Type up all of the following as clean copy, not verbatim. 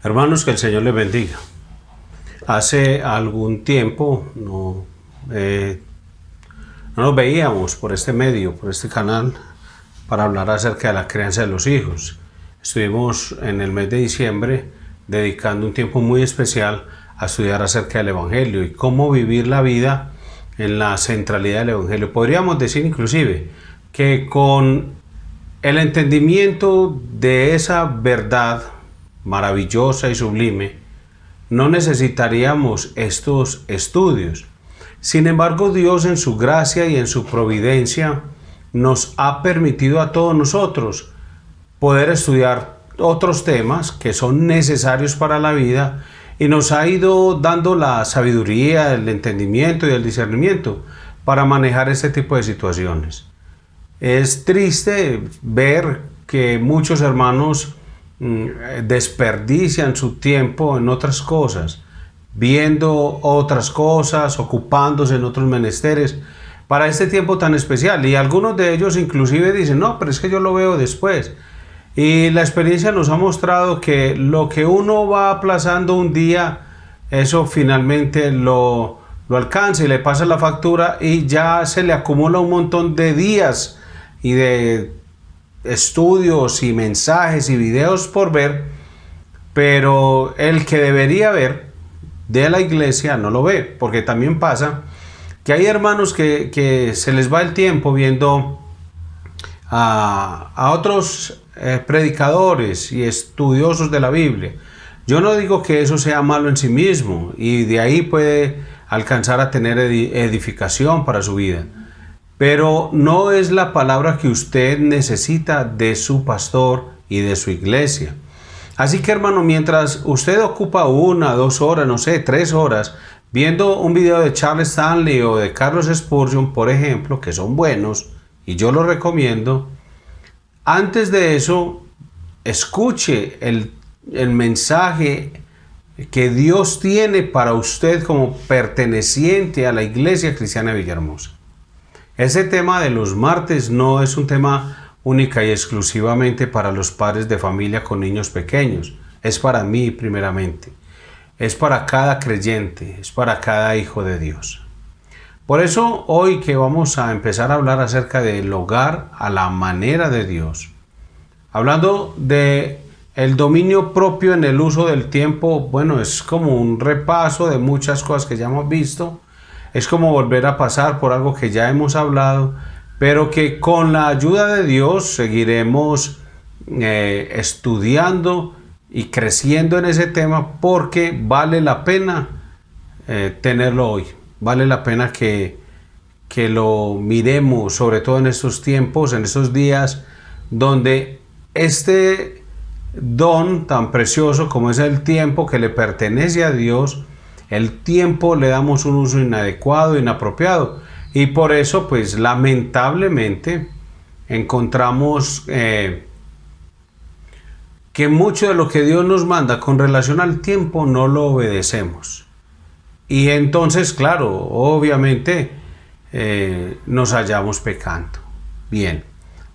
Hermanos, que el Señor les bendiga. Hace algún tiempo no nos veíamos por este medio, por este canal, para hablar acerca de la crianza de los hijos. Estuvimos en el mes de diciembre dedicando un tiempo muy especial a estudiar acerca del Evangelio y cómo vivir la vida en la centralidad del Evangelio. Podríamos decir inclusive que con el entendimiento de esa verdad maravillosa y sublime, no necesitaríamos estos estudios. Sin embargo, Dios en su gracia y en su providencia nos ha permitido a todos nosotros poder estudiar otros temas que son necesarios para la vida y nos ha ido dando la sabiduría, el entendimiento y el discernimiento para manejar este tipo de situaciones. Es triste ver que muchos hermanos desperdician su tiempo en otras cosas, viendo otras cosas, ocupándose en otros menesteres para este tiempo tan especial, y algunos de ellos inclusive dicen: no, pero es que yo lo veo después. Y la experiencia nos ha mostrado que lo que uno va aplazando un día, eso finalmente lo alcanza y le pasa la factura, y ya se le acumula un montón de días y de estudios y mensajes y videos por ver, pero el que debería ver de la iglesia no lo ve, porque también pasa que hay hermanos que se les va el tiempo viendo a otros predicadores y estudiosos de la Biblia. Yo no digo que eso sea malo en sí mismo, y de ahí puede alcanzar a tener edificación para su vida, pero no es la palabra que usted necesita de su pastor y de su iglesia. Así que, hermano, mientras usted ocupa 1, 2 horas, no sé, 3 horas, viendo un video de Charles Stanley o de Carlos Spurgeon, por ejemplo, que son buenos y yo los recomiendo, antes de eso, escuche el mensaje que Dios tiene para usted como perteneciente a la Iglesia Cristiana de Villahermosa. Ese tema de los martes no es un tema única y exclusivamente para los padres de familia con niños pequeños. Es para mí primeramente. Es para cada creyente, es para cada hijo de Dios. Por eso hoy que vamos a empezar a hablar acerca del hogar a la manera de Dios, hablando de el dominio propio en el uso del tiempo, bueno, es como un repaso de muchas cosas que ya hemos visto. Es como volver a pasar por algo que ya hemos hablado, pero que con la ayuda de Dios seguiremos estudiando y creciendo en ese tema, porque vale la pena tenerlo hoy. Vale la pena que lo miremos, sobre todo en estos tiempos, en estos días, donde este don tan precioso como es el tiempo que le pertenece a Dios, el tiempo le damos un uso inadecuado, inapropiado, y por eso pues lamentablemente encontramos que mucho de lo que Dios nos manda con relación al tiempo no lo obedecemos, y entonces claro, obviamente nos hallamos pecando. Bien,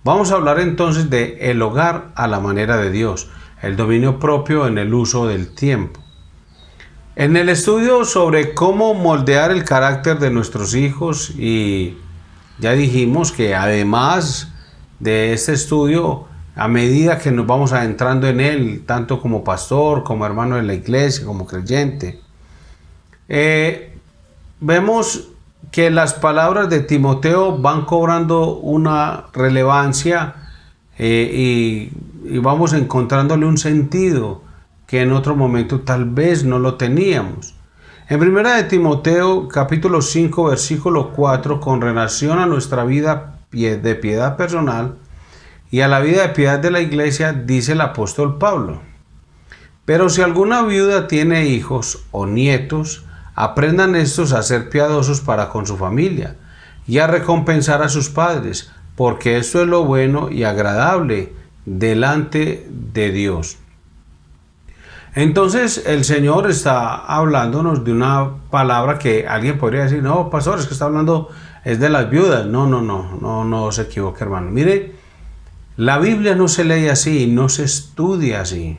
vamos a hablar entonces de el hogar a la manera de Dios, el dominio propio en el uso del tiempo. En el estudio sobre cómo moldear el carácter de nuestros hijos, y ya dijimos que además de este estudio, a medida que nos vamos adentrando en él, tanto como pastor, como hermano de la iglesia, como creyente, vemos que las palabras de Timoteo van cobrando una relevancia y vamos encontrándole un sentido que en otro momento tal vez no lo teníamos. En 1 de Timoteo, capítulo 5, versículo 4, con relación a nuestra vida de piedad personal y a la vida de piedad de la iglesia, dice el apóstol Pablo: pero si alguna viuda tiene hijos o nietos, aprendan estos a ser piadosos para con su familia y a recompensar a sus padres, porque esto es lo bueno y agradable delante de Dios. Entonces el Señor está hablándonos de una palabra que alguien podría decir: no, pastor, es que está hablando es de las viudas. No se equivoque, hermano. Mire, la Biblia no se lee así, no se estudia así.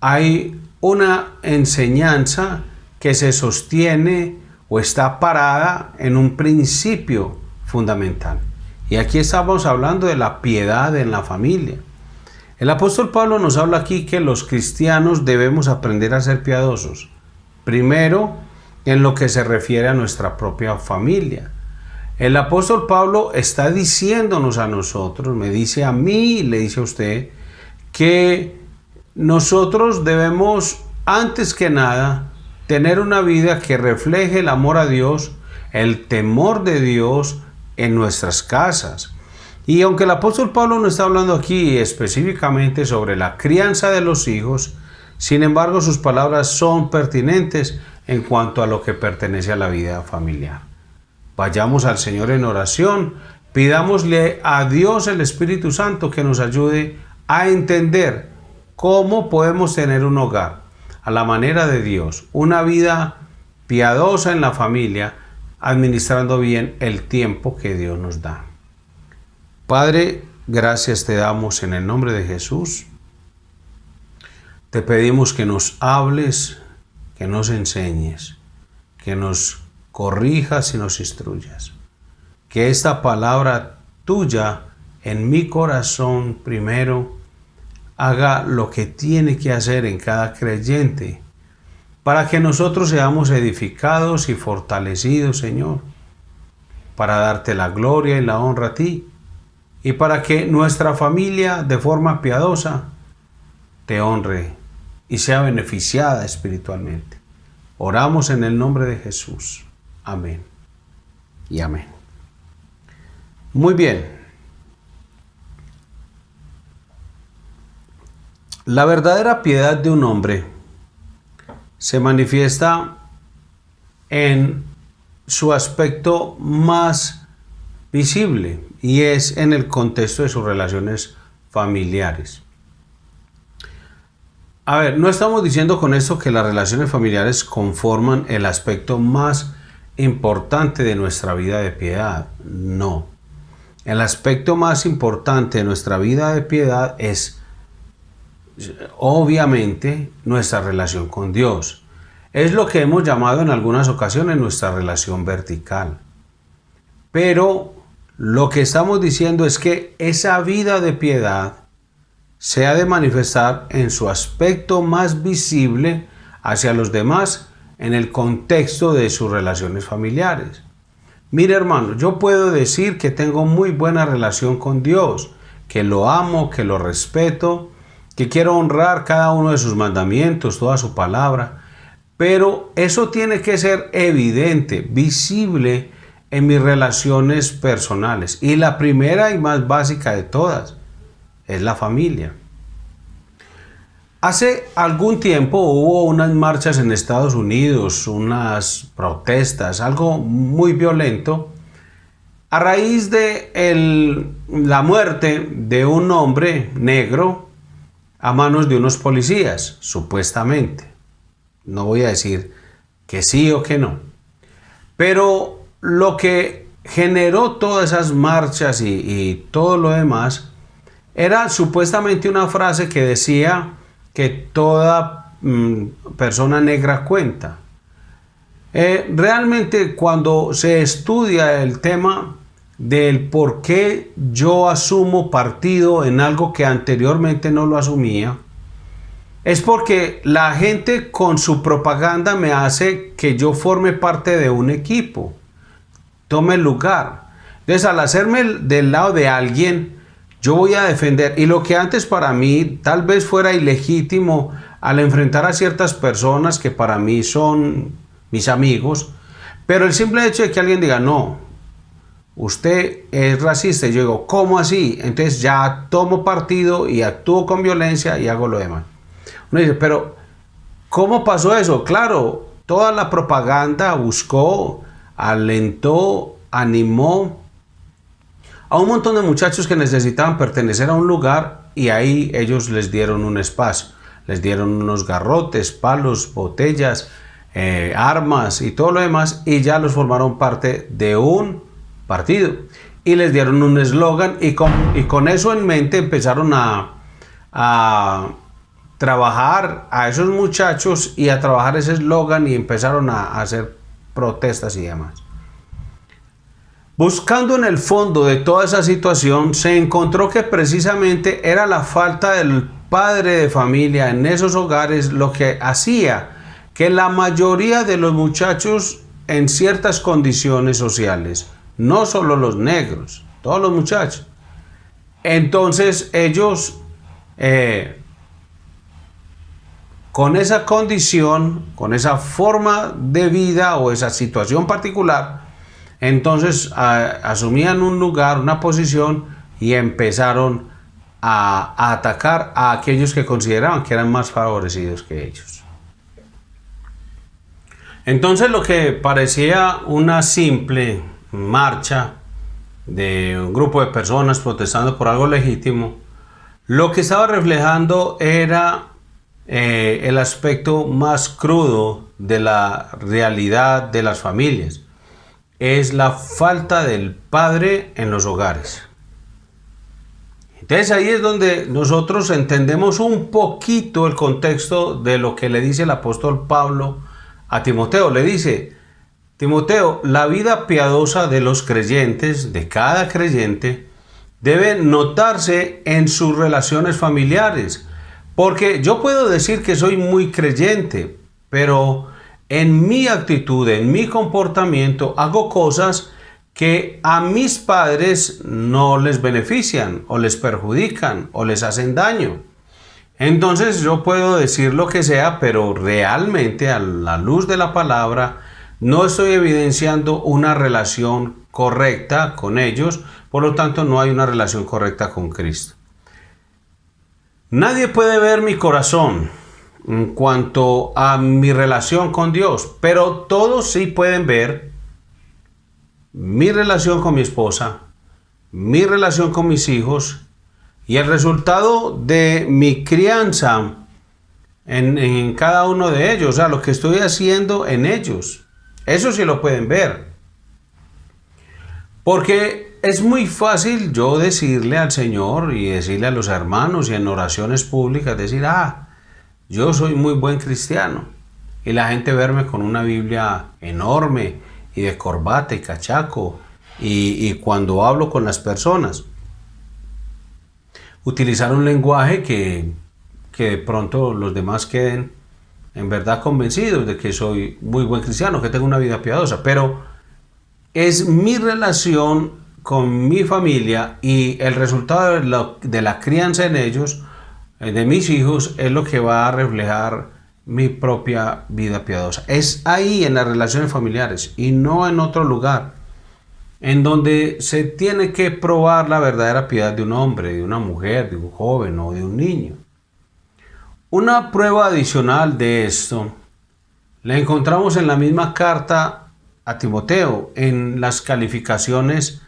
hay una enseñanza que se sostiene o está parada en un principio fundamental. Y aquí estamos hablando de la piedad en la familia. El apóstol Pablo nos habla aquí que los cristianos debemos aprender a ser piadosos. Primero, en lo que se refiere a nuestra propia familia. El apóstol Pablo está diciéndonos a nosotros, me dice a mí, le dice a usted, que nosotros debemos, antes que nada, tener una vida que refleje el amor a Dios, el temor de Dios en nuestras casas. Y aunque el apóstol Pablo no está hablando aquí específicamente sobre la crianza de los hijos, sin embargo sus palabras son pertinentes en cuanto a lo que pertenece a la vida familiar. Vayamos al Señor en oración, pidámosle a Dios el Espíritu Santo que nos ayude a entender cómo podemos tener un hogar a la manera de Dios, una vida piadosa en la familia, administrando bien el tiempo que Dios nos da. Padre, gracias te damos en el nombre de Jesús. Te pedimos que nos hables, que nos enseñes, que nos corrijas y nos instruyas. Que esta palabra tuya en mi corazón primero haga lo que tiene que hacer en cada creyente para que nosotros seamos edificados y fortalecidos, Señor, para darte la gloria y la honra a ti y para que nuestra familia de forma piadosa te honre y sea beneficiada espiritualmente. Oramos en el nombre de Jesús. Amén y amén. Muy bien. La verdadera piedad de un hombre se manifiesta en su aspecto más visible y es en el contexto de sus relaciones familiares. A ver, no estamos diciendo con esto que las relaciones familiares conforman el aspecto más importante de nuestra vida de piedad. No. El aspecto más importante de nuestra vida de piedad es obviamente nuestra relación con Dios. Es lo que hemos llamado en algunas ocasiones nuestra relación vertical. Pero lo que estamos diciendo es que esa vida de piedad se ha de manifestar en su aspecto más visible hacia los demás en el contexto de sus relaciones familiares. Mire, hermano, yo puedo decir que tengo muy buena relación con Dios, que lo amo, que lo respeto, que quiero honrar cada uno de sus mandamientos, toda su palabra, pero eso tiene que ser evidente, visible en mis relaciones personales. Y la primera y más básica de todas es la familia. Hace algún tiempo hubo unas marchas en Estados Unidos, unas protestas, algo muy violento, a raíz de la muerte de un hombre negro a manos de unos policías, supuestamente. No voy a decir que sí o que no. Pero lo que generó todas esas marchas y todo lo demás era supuestamente una frase que decía que toda persona negra cuenta. Realmente cuando se estudia el tema del por qué yo asumo partido en algo que anteriormente no lo asumía, es porque la gente con su propaganda me hace que yo forme parte de un equipo, tome lugar. Entonces, al hacerme del lado de alguien, yo voy a defender, y lo que antes para mí tal vez fuera ilegítimo al enfrentar a ciertas personas que para mí son mis amigos, pero el simple hecho de que alguien diga, no, usted es racista, y yo digo, ¿cómo así? Entonces ya tomo partido y actúo con violencia y hago lo demás. Uno dice, pero ¿cómo pasó eso? Claro, toda la propaganda buscó, alentó, animó a un montón de muchachos que necesitaban pertenecer a un lugar y ahí ellos les dieron un espacio, les dieron unos garrotes, palos, botellas, armas y todo lo demás y ya los formaron parte de un partido y les dieron un eslogan y con eso en mente empezaron a trabajar a esos muchachos y a trabajar ese eslogan, y empezaron a hacer protestas y demás. Buscando en el fondo de toda esa situación, se encontró que precisamente era la falta del padre de familia en esos hogares lo que hacía que la mayoría de los muchachos en ciertas condiciones sociales, no solo los negros, todos los muchachos, entonces ellos con esa condición, con esa forma de vida o esa situación particular, entonces asumían un lugar, una posición, y empezaron a atacar a aquellos que consideraban que eran más favorecidos que ellos. Entonces lo que parecía una simple marcha de un grupo de personas protestando por algo legítimo, lo que estaba reflejando era el aspecto más crudo de la realidad de las familias. Es la falta del padre en los hogares. Entonces ahí es donde nosotros entendemos un poquito el contexto de lo que le dice el apóstol Pablo a Timoteo. Le dice: Timoteo, la vida piadosa de los creyentes, de cada creyente, debe notarse en sus relaciones familiares. Porque yo puedo decir que soy muy creyente, pero en mi actitud, en mi comportamiento, hago cosas que a mis padres no les benefician, o les perjudican, o les hacen daño. Entonces yo puedo decir lo que sea, pero realmente a la luz de la palabra no estoy evidenciando una relación correcta con ellos, por lo tanto no hay una relación correcta con Cristo. Nadie puede ver mi corazón en cuanto a mi relación con Dios, pero todos sí pueden ver mi relación con mi esposa, mi relación con mis hijos y el resultado de mi crianza en cada uno de ellos, o sea, lo que estoy haciendo en ellos. Eso sí lo pueden ver. Porque es muy fácil yo decirle al Señor y decirle a los hermanos y en oraciones públicas, decir: yo soy muy buen cristiano. Y la gente verme con una Biblia enorme y de corbata y cachaco. Y cuando hablo con las personas, utilizar un lenguaje que de pronto los demás queden en verdad convencidos de que soy muy buen cristiano, que tengo una vida piadosa. Pero es mi relación con mi familia y el resultado de la crianza en ellos, de mis hijos, es lo que va a reflejar mi propia vida piadosa. Es ahí, en las relaciones familiares, y no en otro lugar, en donde se tiene que probar la verdadera piedad de un hombre, de una mujer, de un joven o de un niño. Una prueba adicional de esto la encontramos en la misma carta a Timoteo, en las calificaciones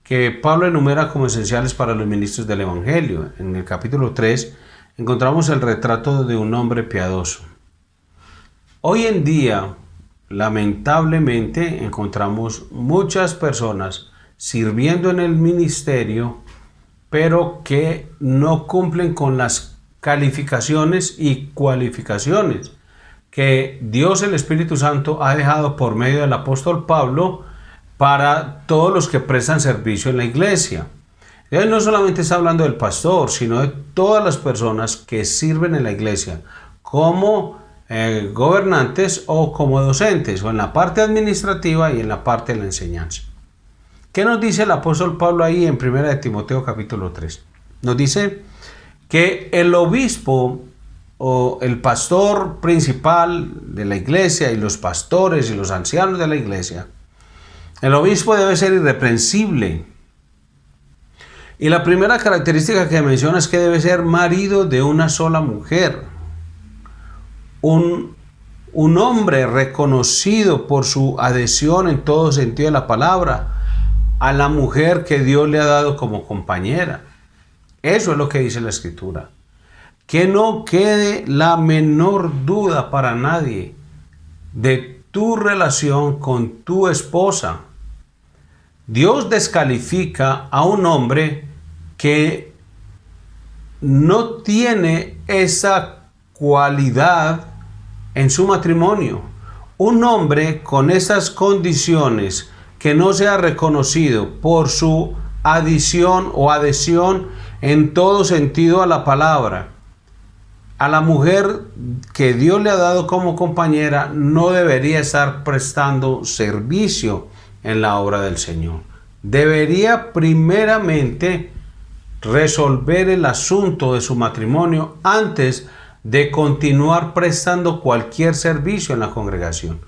que Pablo enumera como esenciales para los ministros del Evangelio. En el capítulo 3 encontramos el retrato de un hombre piadoso. Hoy en día, lamentablemente, encontramos muchas personas sirviendo en el ministerio, pero que no cumplen con las calificaciones y cualificaciones que Dios, el Espíritu Santo, ha dejado por medio del apóstol Pablo para todos los que prestan servicio en la iglesia. Él no solamente está hablando del pastor, sino de todas las personas que sirven en la iglesia como gobernantes o como docentes, o en la parte administrativa y en la parte de la enseñanza. ¿Qué nos dice el apóstol Pablo ahí en 1 de Timoteo capítulo 3? Nos dice que el obispo o el pastor principal de la iglesia y los pastores y los ancianos de la iglesia, el obispo debe ser irreprensible. Y la primera característica que menciona es que debe ser marido de una sola mujer. Un hombre reconocido por su adhesión en todo sentido de la palabra a la mujer que Dios le ha dado como compañera. Eso es lo que dice la Escritura. Que no quede la menor duda para nadie de tu relación con tu esposa. Dios descalifica a un hombre que no tiene esa cualidad en su matrimonio. Un hombre con estas condiciones que no sea reconocido por su adición o adhesión en todo sentido a la palabra, a la mujer que Dios le ha dado como compañera, no debería estar prestando servicio en la obra del Señor. Debería primeramente resolver el asunto de su matrimonio antes de continuar prestando cualquier servicio en la congregación.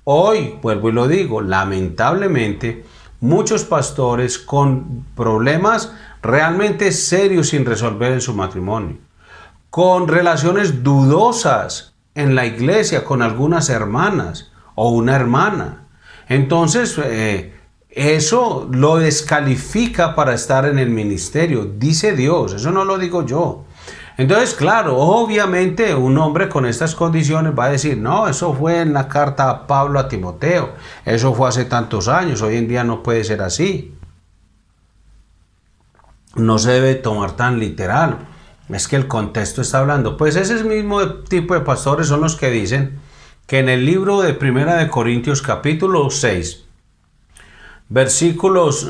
Hoy, vuelvo y lo digo, lamentablemente, muchos pastores con problemas realmente serios sin resolver en su matrimonio, con relaciones dudosas en la iglesia con algunas hermanas o una hermana. Entonces, eso lo descalifica para estar en el ministerio, dice Dios, eso no lo digo yo. Entonces, claro, obviamente un hombre con estas condiciones va a decir, no, eso fue en la carta a Pablo a Timoteo, eso fue hace tantos años, hoy en día no puede ser así. No se debe tomar tan literal, es que el contexto está hablando. Pues ese mismo tipo de pastores son los que dicen que en el libro de Primera de Corintios capítulo 6, versículos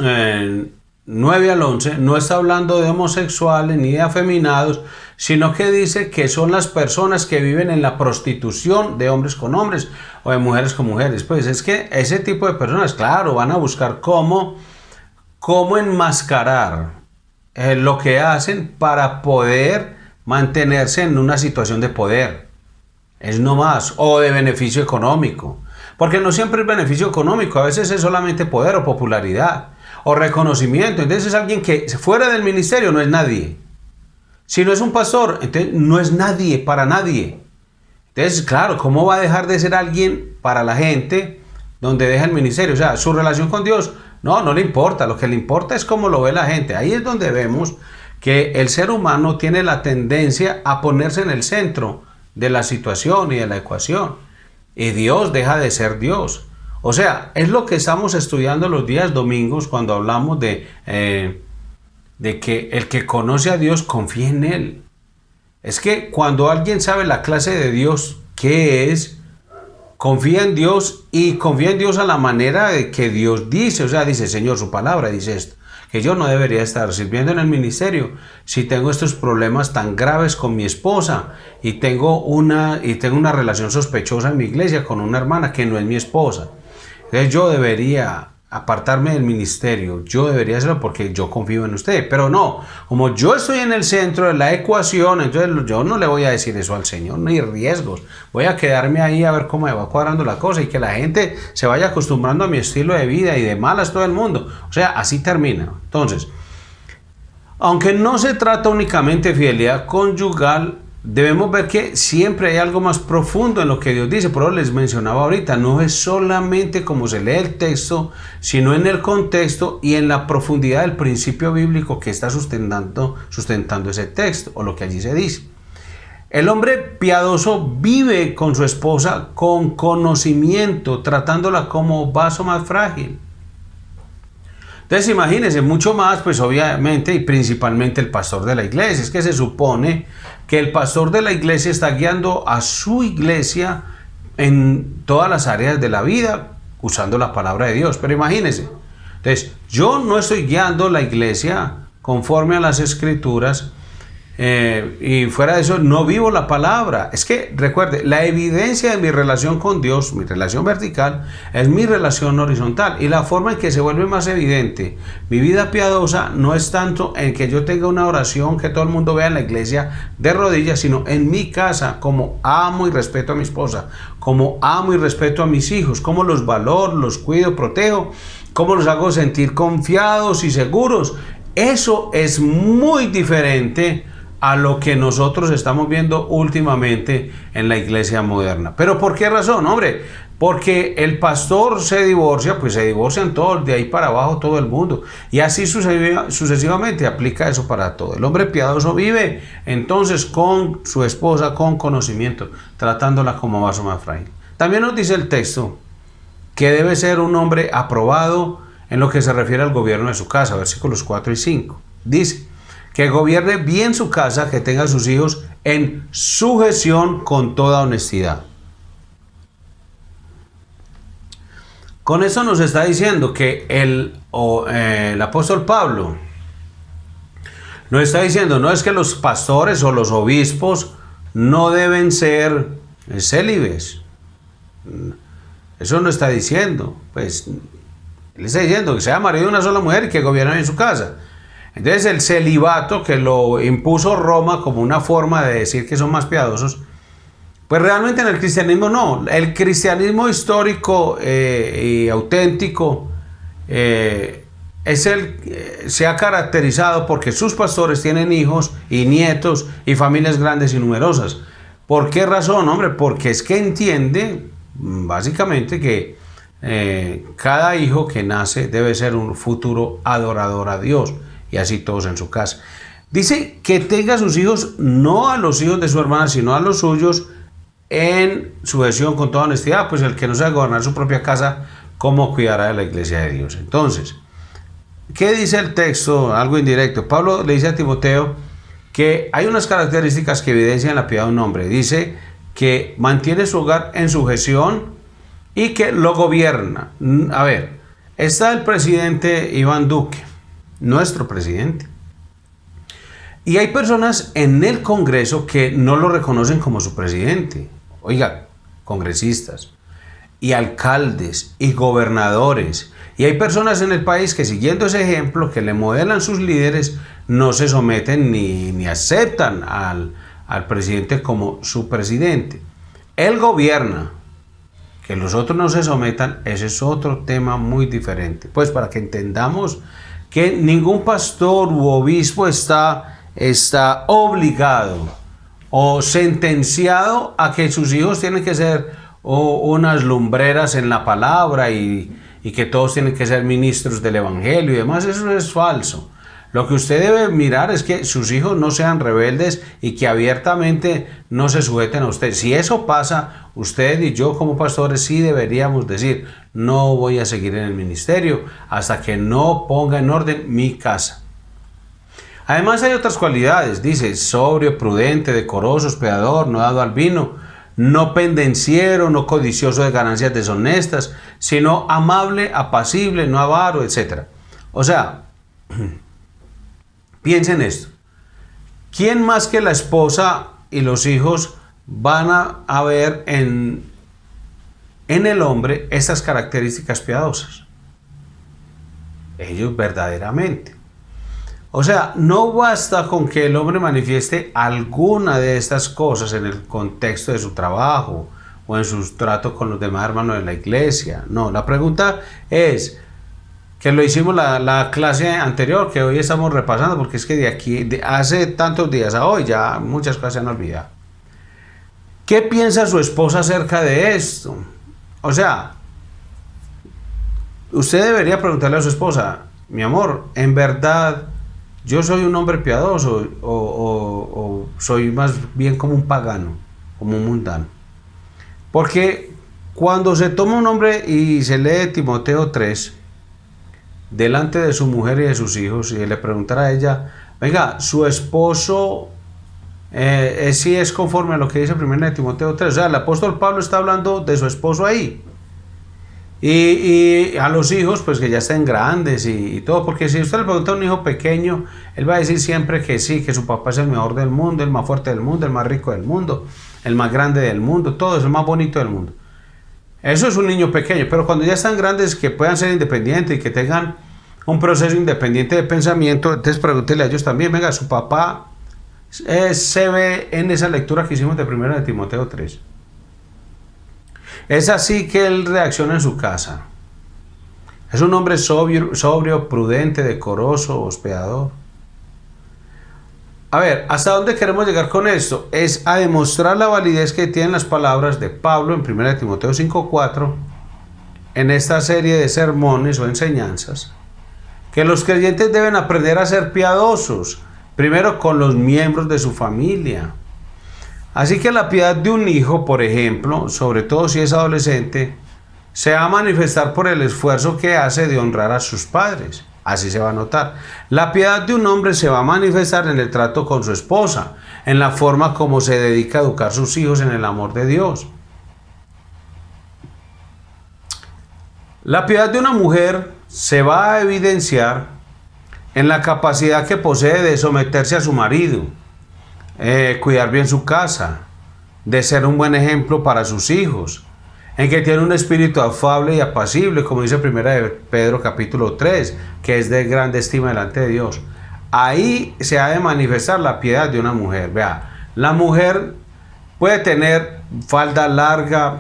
9 al 11, no está hablando de homosexuales ni de afeminados, sino que dice que son las personas que viven en la prostitución de hombres con hombres o de mujeres con mujeres. Pues es que ese tipo de personas, claro, van a buscar cómo enmascarar lo que hacen para poder mantenerse en una situación de poder. Es no más, o de beneficio económico. Porque no siempre es beneficio económico, a veces es solamente poder o popularidad o reconocimiento. Entonces es alguien que fuera del ministerio no es nadie. Si no es un pastor, entonces no es nadie para nadie. Entonces, claro, ¿cómo va a dejar de ser alguien para la gente donde deja el ministerio? O sea, su relación con Dios, no le importa. Lo que le importa es cómo lo ve la gente. Ahí es donde vemos que el ser humano tiene la tendencia a ponerse en el centro de la situación y de la ecuación. Y Dios deja de ser Dios. O sea, es lo que estamos estudiando los días domingos cuando hablamos de que el que conoce a Dios confía en Él. Es que cuando alguien sabe la clase de Dios que es, confía en Dios y confía en Dios a la manera de que Dios dice. O sea, dice, Señor, su palabra dice esto, que yo no debería estar sirviendo en el ministerio si tengo estos problemas tan graves con mi esposa y tengo una relación sospechosa en mi iglesia con una hermana que no es mi esposa. Entonces yo debería apartarme del ministerio, yo debería hacerlo porque yo confío en usted, pero no, como yo estoy en el centro de la ecuación, entonces yo no le voy a decir eso al Señor, ni riesgos, voy a quedarme ahí a ver cómo me va cuadrando la cosa y que la gente se vaya acostumbrando a mi estilo de vida y de malas todo el mundo, o sea, así termina. Entonces, aunque no se trata únicamente de fidelidad conyugal, debemos ver que siempre hay algo más profundo en lo que Dios dice. Por eso les mencionaba ahorita, no es solamente como se lee el texto, sino en el contexto y en la profundidad del principio bíblico que está sustentando ese texto o lo que allí se dice. El hombre piadoso vive con su esposa con conocimiento, tratándola como vaso más frágil. Entonces imagínense, mucho más, pues obviamente y principalmente el pastor de la iglesia. Es que se supone que el pastor de la iglesia está guiando a su iglesia en todas las áreas de la vida, usando la palabra de Dios. Pero imagínense, entonces yo no estoy guiando la iglesia conforme a las escrituras, y fuera de eso no vivo la palabra. Es que recuerde, la evidencia de mi relación con Dios, mi relación vertical, es mi relación horizontal, y la forma en que se vuelve más evidente mi vida piadosa no es tanto en que yo tenga una oración que todo el mundo vea en la iglesia de rodillas, sino en mi casa, como amo y respeto a mi esposa, como amo y respeto a mis hijos, como los valoro, los cuido, protejo, como los hago sentir confiados y seguros. Eso es muy diferente a lo que nosotros estamos viendo últimamente en la iglesia moderna. ¿Pero por qué razón? Hombre, porque el pastor se divorcia, pues se divorcian todos, de ahí para abajo todo el mundo. Y así sucesivamente aplica eso para todo. El hombre piadoso vive entonces con su esposa con conocimiento, tratándola como vaso más frágil. También nos dice el texto que debe ser un hombre aprobado en lo que se refiere al gobierno de su casa, versículos 4 y 5. Dice que gobierne bien su casa, que tenga a sus hijos en sujeción con toda honestidad. Con eso nos está diciendo que el apóstol Pablo nos está diciendo, no es que los pastores o los obispos no deben ser célibes. Eso no está diciendo. Pues él está diciendo que sea marido de una sola mujer y que gobierne en su casa. Entonces el celibato, que lo impuso Roma como una forma de decir que son más piadosos, pues realmente en el cristianismo no. El cristianismo histórico y auténtico se ha caracterizado porque sus pastores tienen hijos y nietos y familias grandes y numerosas. ¿Por qué razón, hombre? Porque es que entiende básicamente que cada hijo que nace debe ser un futuro adorador a Dios, y así todos en su casa. Dice que tenga a sus hijos, no a los hijos de su hermana, sino a los suyos, en sujeción con toda honestidad, pues el que no sabe gobernar su propia casa, ¿cómo cuidará de la iglesia de Dios? Entonces, ¿qué dice el texto? Algo indirecto. Pablo le dice a Timoteo que hay unas características que evidencian la piedad de un hombre. Dice que mantiene su hogar en sujeción y que lo gobierna. A ver, está el presidente Iván Duque, nuestro presidente. Y hay personas en el Congreso que no lo reconocen como su presidente. Oiga, congresistas y alcaldes y gobernadores. Y hay personas en el país que, siguiendo ese ejemplo que le modelan sus líderes, no se someten ni aceptan al presidente como su presidente. Él gobierna. Que los otros no se sometan, ese es otro tema muy diferente. Pues para que entendamos que ningún pastor u obispo está obligado o sentenciado a que sus hijos tienen que ser unas lumbreras en la palabra y que todos tienen que ser ministros del evangelio y demás. Eso es falso. Lo que usted debe mirar es que sus hijos no sean rebeldes y que abiertamente no se sujeten a usted. Si eso pasa, usted y yo como pastores sí deberíamos decir, no voy a seguir en el ministerio hasta que no ponga en orden mi casa. Además hay otras cualidades, dice, sobrio, prudente, decoroso, hospedador, no dado al vino, no pendenciero, no codicioso de ganancias deshonestas, sino amable, apacible, no avaro, etc. O sea, piensen esto. ¿Quién más que la esposa y los hijos van a ver en el hombre estas características piadosas? Ellos verdaderamente. O sea, no basta con que el hombre manifieste alguna de estas cosas en el contexto de su trabajo o en su trato con los demás hermanos de la iglesia. No, la pregunta es, que lo hicimos la clase anterior, que hoy estamos repasando, porque es que de aquí, hace tantos días a hoy, ya muchas cosas se han olvidado. ¿Qué piensa su esposa acerca de esto? O sea, usted debería preguntarle a su esposa, mi amor, ¿en verdad yo soy un hombre piadoso o soy más bien como un pagano, como un mundano? Porque cuando se toma un hombre y se lee Timoteo 3, delante de su mujer y de sus hijos, y le preguntara a ella, venga, su esposo si es conforme a lo que dice 1 Timoteo 3, o sea, el apóstol Pablo está hablando de su esposo ahí, y a los hijos, pues que ya estén grandes y todo, porque si usted le pregunta a un hijo pequeño, él va a decir siempre que sí, que su papá es el mejor del mundo, el más fuerte del mundo, el más rico del mundo, el más grande del mundo, todo es el más bonito del mundo. Eso es un niño pequeño, pero cuando ya están grandes, que puedan ser independientes y que tengan un proceso independiente de pensamiento, entonces pregúntele a ellos también, venga, su papá se ve en esa lectura que hicimos de 1 Timoteo 3. Es así que él reacciona en su casa. Es un hombre sobrio, prudente, decoroso, hospedador. A ver, ¿hasta dónde queremos llegar con esto? Es a demostrar la validez que tienen las palabras de Pablo en 1 Timoteo 5:4 en esta serie de sermones o enseñanzas, que los creyentes deben aprender a ser piadosos, primero con los miembros de su familia. Así que la piedad de un hijo, por ejemplo, sobre todo si es adolescente, se va a manifestar por el esfuerzo que hace de honrar a sus padres. Así se va a notar. La piedad de un hombre se va a manifestar en el trato con su esposa, en la forma como se dedica a educar a sus hijos en el amor de Dios. La piedad de una mujer se va a evidenciar en la capacidad que posee de someterse a su marido, cuidar bien su casa, de ser un buen ejemplo para sus hijos, en que tiene un espíritu afable y apacible, como dice 1 de Pedro capítulo 3, que es de grande estima delante de Dios. Ahí se ha de manifestar la piedad de una mujer. Vea, la mujer puede tener falda larga,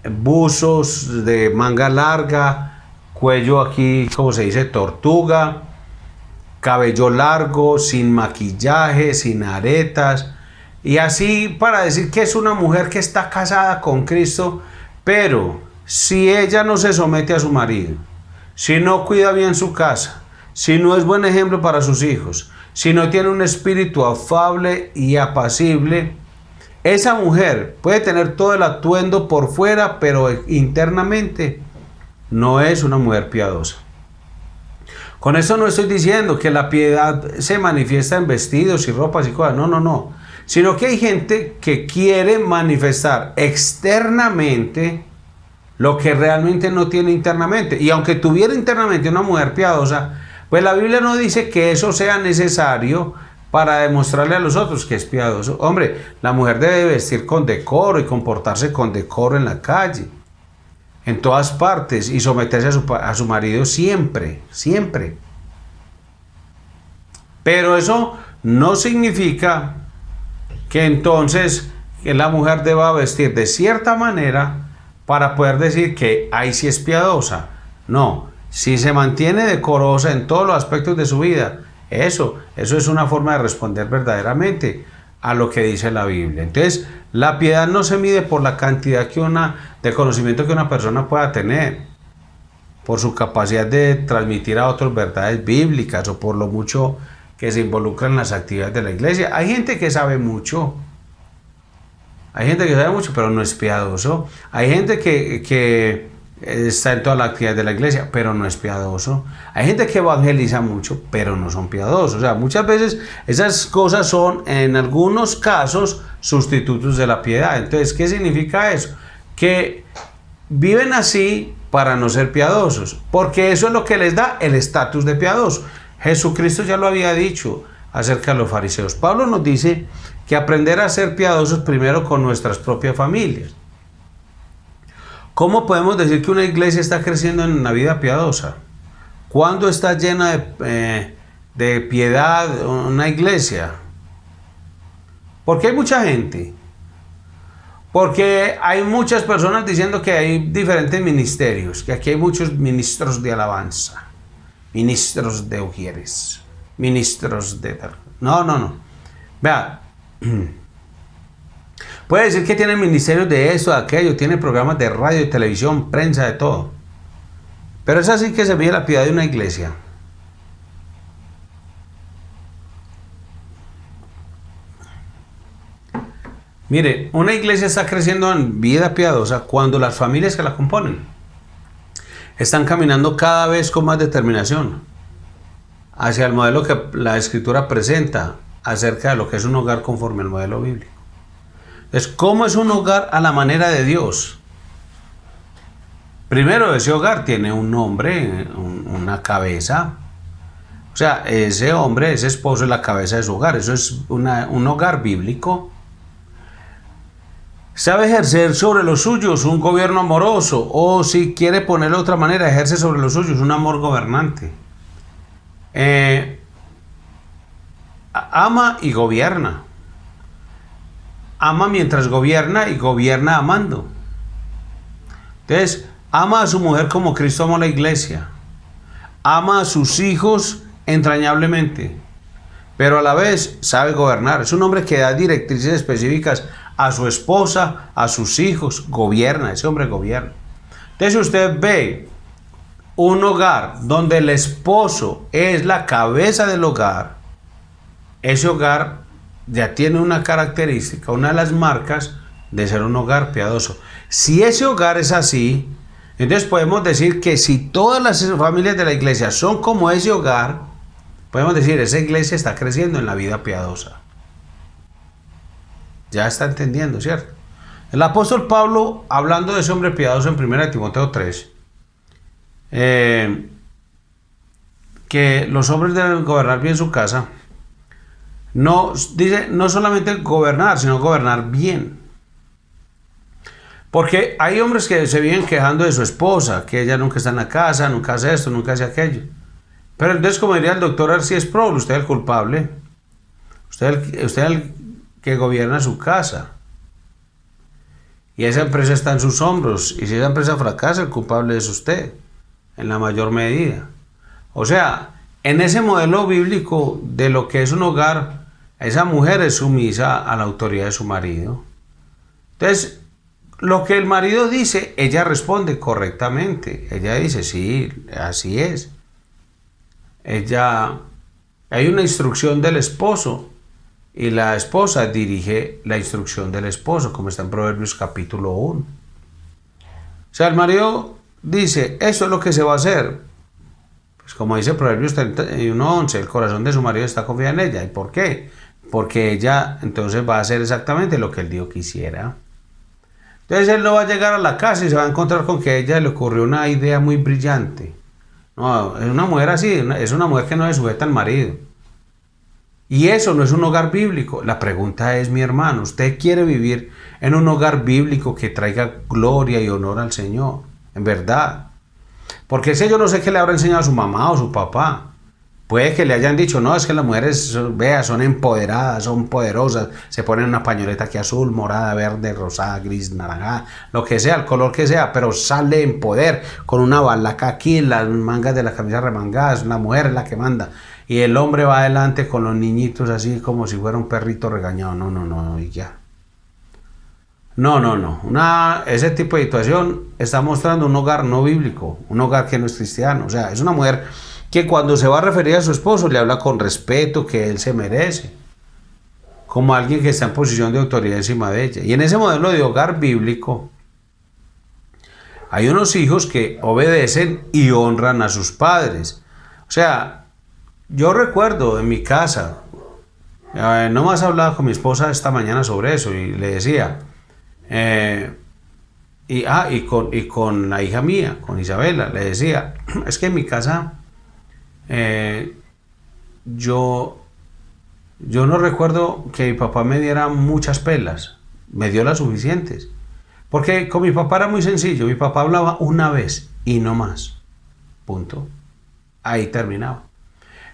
buzos de manga larga, cuello aquí, como se dice, tortuga, cabello largo, sin maquillaje, sin aretas, y así para decir que es una mujer que está casada con Cristo. Pero si ella no se somete a su marido, si no cuida bien su casa, si no es buen ejemplo para sus hijos, si no tiene un espíritu afable y apacible, esa mujer puede tener todo el atuendo por fuera, pero internamente no es una mujer piadosa. Con esto no estoy diciendo que la piedad se manifiesta en vestidos y ropas y cosas, no. Sino que hay gente que quiere manifestar externamente lo que realmente no tiene internamente. Y aunque tuviera internamente una mujer piadosa, pues la Biblia no dice que eso sea necesario para demostrarle a los otros que es piadoso. Hombre, la mujer debe vestir con decoro y comportarse con decoro en la calle, en todas partes, y someterse a su marido siempre. Pero eso no significa que entonces que la mujer deba vestir de cierta manera para poder decir que ahí sí es piadosa. No, si se mantiene decorosa en todos los aspectos de su vida, eso es una forma de responder verdaderamente a lo que dice la Biblia. Entonces, la piedad no se mide por la cantidad de conocimiento que una persona pueda tener, por su capacidad de transmitir a otros verdades bíblicas o por lo mucho que se involucra en las actividades de la iglesia. Hay gente que sabe mucho, pero no es piadoso. Hay gente que está en toda la actividad de la iglesia, pero no es piadoso. Hay gente que evangeliza mucho, pero no son piadosos. O sea, muchas veces esas cosas son, en algunos casos, sustitutos de la piedad. Entonces, ¿qué significa eso? Que viven así para no ser piadosos, porque eso es lo que les da el estatus de piadoso. Jesucristo ya lo había dicho acerca de los fariseos. Pablo nos dice que aprender a ser piadosos primero con nuestras propias familias. ¿Cómo podemos decir que una iglesia está creciendo en una vida piadosa? ¿Cuándo está llena de piedad una iglesia? Porque hay mucha gente. Porque hay muchas personas diciendo que hay diferentes ministerios, que aquí hay muchos ministros de alabanza, ministros de ujieres, ministros de... No. Vea, puede decir que tiene ministerios de esto, de aquello, tiene programas de radio, de televisión, prensa, de todo. Pero es así que se mide la piedad de una iglesia. Mire, una iglesia está creciendo en vida piadosa cuando las familias que la componen están caminando cada vez con más determinación hacia el modelo que la Escritura presenta acerca de lo que es un hogar conforme al modelo bíblico. Entonces, ¿cómo es un hogar a la manera de Dios? Primero, ese hogar tiene un nombre, una cabeza. O sea, ese hombre, ese esposo es la cabeza de su hogar. Eso es un hogar bíblico. Sabe ejercer sobre los suyos un gobierno amoroso, o si quiere ponerlo de otra manera, ejerce sobre los suyos un amor gobernante. Ama y gobierna. Ama mientras gobierna y gobierna amando. Entonces, ama a su mujer como Cristo amó a la iglesia. Ama a sus hijos entrañablemente, pero a la vez sabe gobernar. Es un hombre que da directrices específicas a su esposa, a sus hijos. Gobierna, ese hombre gobierna. Entonces, si usted ve un hogar donde el esposo es la cabeza del hogar, ese hogar ya tiene una característica, una de las marcas de ser un hogar piadoso. Si ese hogar es así, entonces podemos decir que si todas las familias de la iglesia son como ese hogar, podemos decir esa iglesia está creciendo en la vida piadosa. Ya está entendiendo, ¿cierto? El apóstol Pablo, hablando de ese hombre piadoso en 1 Timoteo 3, que los hombres deben gobernar bien su casa, no dice no solamente gobernar, sino gobernar bien. Porque hay hombres que se vienen quejando de su esposa, que ella nunca está en la casa, nunca hace esto, nunca hace aquello. Pero entonces, como diría el doctor Arcíes Prol, usted es el culpable. Usted es el que gobierna su casa. Y esa empresa está en sus hombros. Y si esa empresa fracasa, el culpable es usted, en la mayor medida. O sea, en ese modelo bíblico de lo que es un hogar, esa mujer es sumisa a la autoridad de su marido. Entonces, lo que el marido dice, ella responde correctamente. Ella dice, sí, así es. Hay una instrucción del esposo y la esposa dirige la instrucción del esposo, como está en Proverbios capítulo 1. O sea, el marido dice, eso es lo que se va a hacer. Pues como dice Proverbios 31:11, el corazón de su marido está confiado en ella. ¿Y por qué? Porque ella entonces va a hacer exactamente lo que el Dios quisiera. Entonces él no va a llegar a la casa y se va a encontrar con que a ella le ocurrió una idea muy brillante. No, es una mujer así, es una mujer que no se sujeta al marido. Y eso no es un hogar bíblico. La pregunta es, mi hermano, ¿usted quiere vivir en un hogar bíblico que traiga gloria y honor al Señor? En verdad. Porque ese yo no sé qué le habrá enseñado a su mamá o su papá. Puede que le hayan dicho, no, es que las mujeres, vea, son empoderadas, son poderosas, se ponen una pañoleta aquí azul, morada, verde, rosada, gris, naranja, lo que sea, el color que sea, pero sale en poder, con una balaca aquí, las mangas de la camisa remangadas, la mujer es la que manda, y el hombre va adelante con los niñitos así como si fuera un perrito regañado. No, y ya. No. Ese tipo de situación está mostrando un hogar no bíblico, un hogar que no es cristiano. O sea, es una mujer que cuando se va a referir a su esposo le habla con respeto que él se merece, como alguien que está en posición de autoridad encima de ella. Y en ese modelo de hogar bíblico hay unos hijos que obedecen y honran a sus padres. O sea, yo recuerdo en mi casa, no más hablaba con mi esposa esta mañana sobre eso y le decía, y con la hija mía, con Isabela, le decía, es que en mi casa yo no recuerdo que mi papá me diera muchas pelas, me dio las suficientes, porque con mi papá era muy sencillo, mi papá hablaba una vez y no más, punto, ahí terminaba.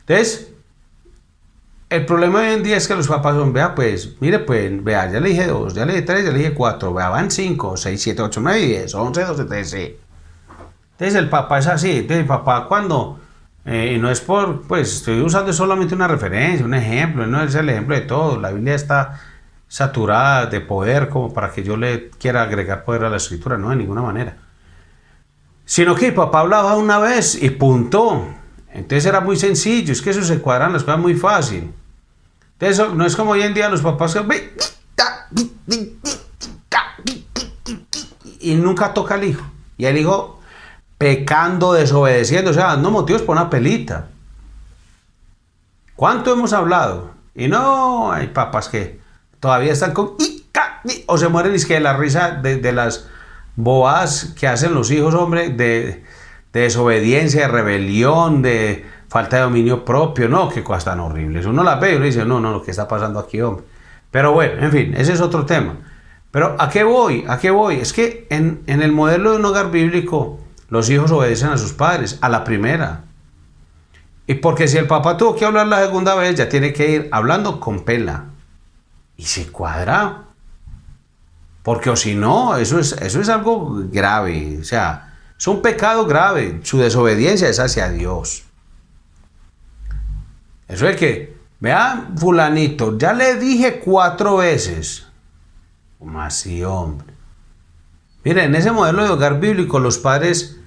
Entonces, el problema hoy en día es que los papás son, vea pues, mire pues, vea, ya le dije 2, ya le dije 3, ya le dije 4, vea, van 5, 6, 7, 8, 9, 10, 11, 12, 13. Entonces el papá es así, entonces el papá cuando... y no es pues estoy usando solamente una referencia, un ejemplo, no es el ejemplo de todo. La Biblia está saturada de poder como para que yo le quiera agregar poder a la escritura, no, de ninguna manera. Sino que el papá hablaba una vez y punto. Entonces era muy sencillo, es que eso se cuadran las cosas muy fácil. Entonces no es como hoy en día los papás que... y nunca toca al hijo. Y el hijo... pecando, desobedeciendo, o sea, dando motivos para una pelita. ¿Cuánto hemos hablado? Y no, hay papás que todavía están con... o se mueren y es que de la risa de las bobadas que hacen los hijos, hombre, de desobediencia, de rebelión, de falta de dominio propio, no, qué cosas tan horribles. Uno la ve y uno dice, no, lo que está pasando aquí, hombre. Pero bueno, en fin, ese es otro tema. Pero ¿a qué voy? Es que en el modelo de un hogar bíblico, los hijos obedecen a sus padres, a la primera. Y porque si el papá tuvo que hablar la segunda vez, ya tiene que ir hablando con pela. Y se cuadra. Porque o si no, eso es algo grave. O sea, es un pecado grave. Su desobediencia es hacia Dios. Eso es que, vea, fulanito, ya le dije 4 veces. ¿Cómo así, hombre? Miren, en ese modelo de hogar bíblico, los padres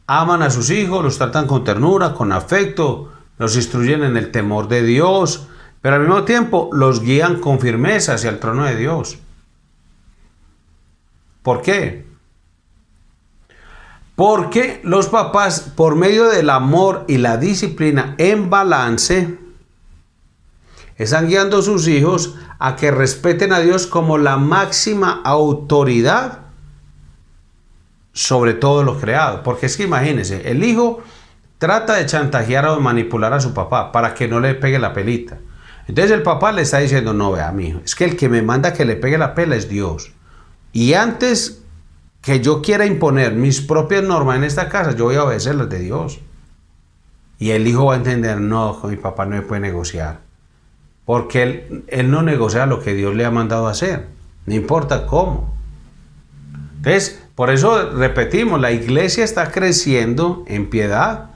aman a sus hijos, los tratan con ternura, con afecto, los instruyen en el temor de Dios, pero al mismo tiempo los guían con firmeza hacia el trono de Dios. ¿Por qué? Porque los papás, por medio del amor y la disciplina en balance, están guiando a sus hijos a que respeten a Dios como la máxima autoridad sobre todo lo creado. Porque es que imagínense, el hijo trata de chantajear o manipular a su papá para que no le pegue la pelita. Entonces el papá le está diciendo, no, vea, mi hijo, es que el que me manda que le pegue la pela es Dios. Y antes que yo quiera imponer mis propias normas en esta casa, yo voy a obedecer las de Dios. Y el hijo va a entender, no, con mi papá no me puede negociar. Porque él no negocia lo que Dios le ha mandado a hacer, no importa cómo. Entonces, por eso repetimos, la iglesia está creciendo en piedad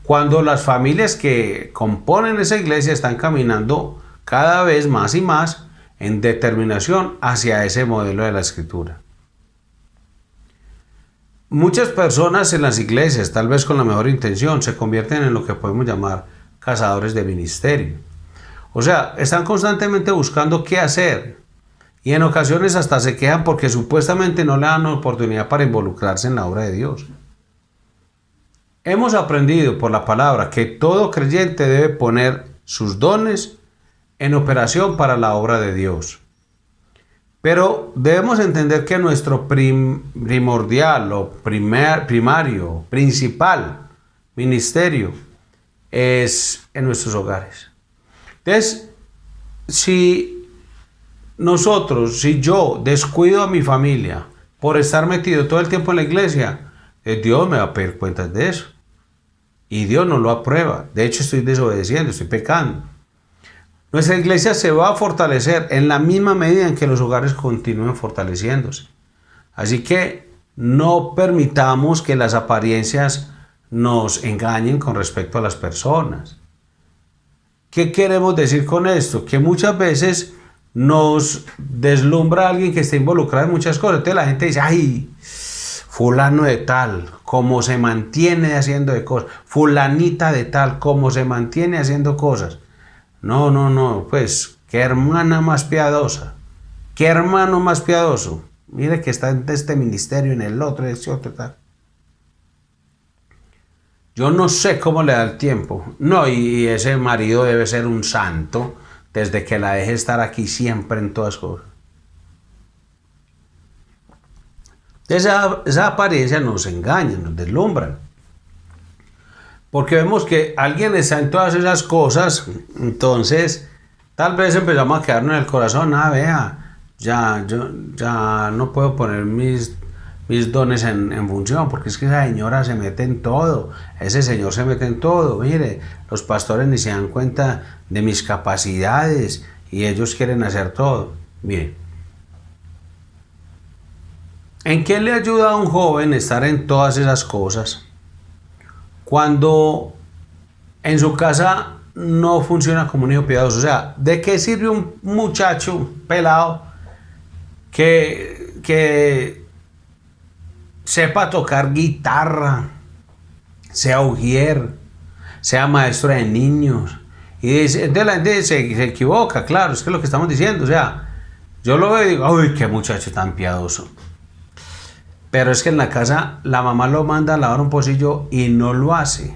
cuando las familias que componen esa iglesia están caminando cada vez más y más en determinación hacia ese modelo de la Escritura. Muchas personas en las iglesias, tal vez con la mejor intención, se convierten en lo que podemos llamar cazadores de ministerio. O sea, están constantemente buscando qué hacer y en ocasiones hasta se quejan porque supuestamente no le dan oportunidad para involucrarse en la obra de Dios. Hemos aprendido por la palabra que todo creyente debe poner sus dones en operación para la obra de Dios. Pero debemos entender que nuestro primordial o primario, principal ministerio es en nuestros hogares. Entonces, si yo descuido a mi familia por estar metido todo el tiempo en la iglesia, Dios me va a pedir cuentas de eso. Y Dios no lo aprueba. De hecho, estoy desobedeciendo, estoy pecando. Nuestra iglesia se va a fortalecer en la misma medida en que los hogares continúen fortaleciéndose. Así que no permitamos que las apariencias nos engañen con respecto a las personas. ¿Qué queremos decir con esto? Que muchas veces nos deslumbra alguien que está involucrado en muchas cosas. Entonces la gente dice, ay, fulano de tal, cómo se mantiene haciendo de cosas. Fulanita de tal, cómo se mantiene haciendo cosas. No, pues, qué hermana más piadosa, qué hermano más piadoso. Mire que está en este ministerio, en el otro, en este otro, tal. Yo no sé cómo le da el tiempo. No, y ese marido debe ser un santo desde que la deje estar aquí siempre en todas cosas. Esa apariencia nos engaña, nos deslumbra. Porque vemos que alguien está en todas esas cosas, entonces tal vez empezamos a quedarnos en el corazón, vea, yo ya no puedo poner mis dones en función, porque es que esa señora se mete en todo, ese señor se mete en todo, mire, los pastores ni se dan cuenta de mis capacidades y ellos quieren hacer todo. Mire, ¿en qué le ayuda a un joven estar en todas esas cosas cuando en su casa no funciona como un hijo piadoso? O sea, ¿de qué sirve un muchacho pelado que sepa tocar guitarra, sea ujier, sea maestro de niños? Y entonces la gente se equivoca, claro, es que es lo que estamos diciendo. O sea, yo lo veo y digo, uy, qué muchacho tan piadoso. Pero es que en la casa la mamá lo manda a lavar un pocillo y no lo hace.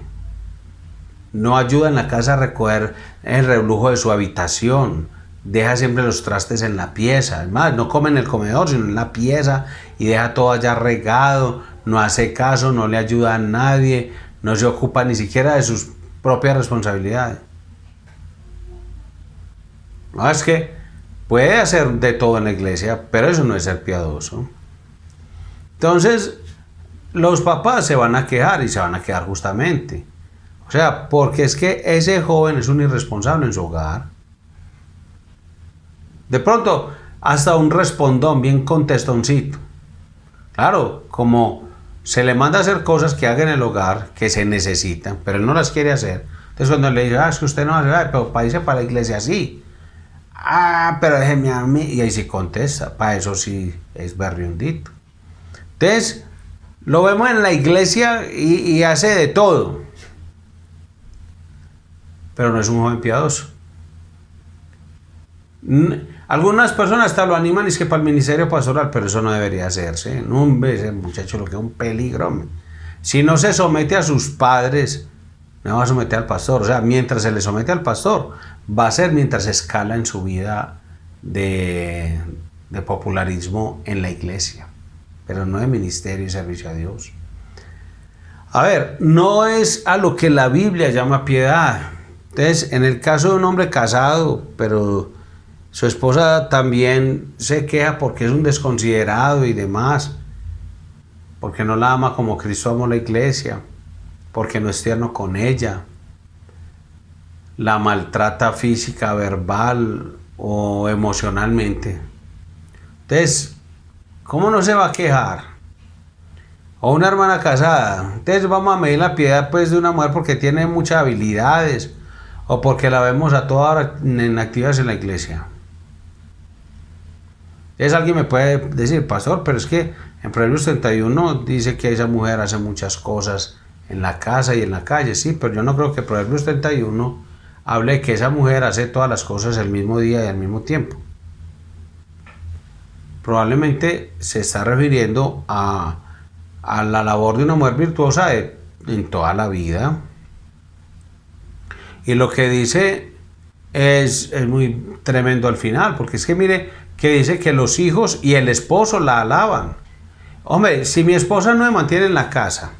No ayuda en la casa a recoger el reblujo de su habitación. Deja siempre los trastes en la pieza. Además, no come en el comedor, sino en la pieza y deja todo allá regado. No hace caso, no le ayuda a nadie, no se ocupa ni siquiera de sus propias responsabilidades. No, es que puede hacer de todo en la iglesia, pero eso no es ser piadoso. Entonces, los papás se van a quejar y se van a quejar justamente. O sea, porque es que ese joven es un irresponsable en su hogar. De pronto, hasta un respondón, bien contestoncito. Claro, como se le manda a hacer cosas que haga en el hogar, que se necesitan, pero él no las quiere hacer. Entonces cuando le dice, es que usted no hace, pero para irse para la iglesia sí. Pero déjeme a mí. Y ahí sí contesta, para eso sí es berriondito. Entonces, lo vemos en la iglesia y hace de todo. Pero no es un joven piadoso. Algunas personas hasta lo animan y es que para el ministerio pastoral, pero eso no debería hacerse. No, ese muchacho lo que es un peligro. Si no se somete a sus padres, no va a someter al pastor. O sea, mientras se le somete al pastor, va a ser mientras escala en su vida de popularismo en la iglesia, pero no de ministerio y servicio a Dios. A ver, no es a lo que la Biblia llama piedad. Entonces, en el caso de un hombre casado, pero su esposa también se queja porque es un desconsiderado y demás, porque no la ama como Cristo amó la iglesia, porque no es tierno con ella, la maltrata física, verbal o emocionalmente. Entonces, ¿cómo no se va a quejar? O una hermana casada. Entonces vamos a medir la piedad pues de una mujer porque tiene muchas habilidades o porque la vemos a toda hora en actividades en la iglesia. Entonces alguien me puede decir, pastor, pero es que en Proverbios 31 dice que esa mujer hace muchas cosas en la casa y en la calle. Sí, pero yo no creo que Proverbios 31 hable de que esa mujer hace todas las cosas el mismo día y al mismo tiempo. Probablemente se está refiriendo a la labor de una mujer virtuosa en toda la vida. Y lo que dice es muy tremendo al final, porque es que mire que dice que los hijos y el esposo la alaban. Hombre, si mi esposa no me mantiene en la casa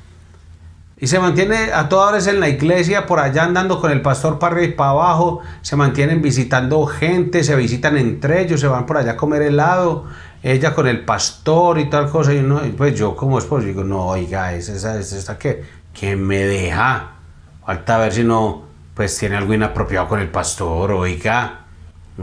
y se mantiene a todas horas en la iglesia, por allá andando con el pastor para arriba y para abajo, se mantienen visitando gente, se visitan entre ellos, se van por allá a comer helado, ella con el pastor y tal cosa, y pues yo como esposo digo, no, oiga, es esta que me deja, falta ver si no, pues tiene algo inapropiado con el pastor, oiga,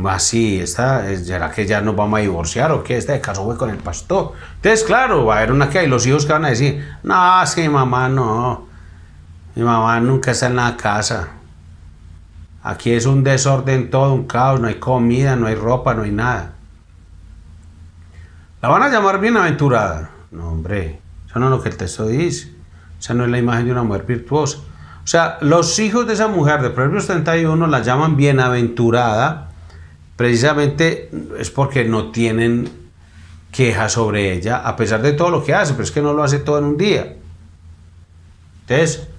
así, ¿será que ya nos vamos a divorciar o qué? Este caso fue con el pastor. Entonces, claro, va a haber una que hay los hijos que van a decir, no, es que mi mamá nunca está en la casa. Aquí es un desorden todo, un caos, no hay comida, no hay ropa, no hay nada. ¿La van a llamar bienaventurada? No, hombre, eso no es lo que el texto dice. Esa no es la imagen de una mujer virtuosa. O sea, los hijos de esa mujer de Proverbios 31 la llaman bienaventurada, precisamente es porque no tienen queja sobre ella, a pesar de todo lo que hace, pero es que no lo hace todo en un día. Entonces,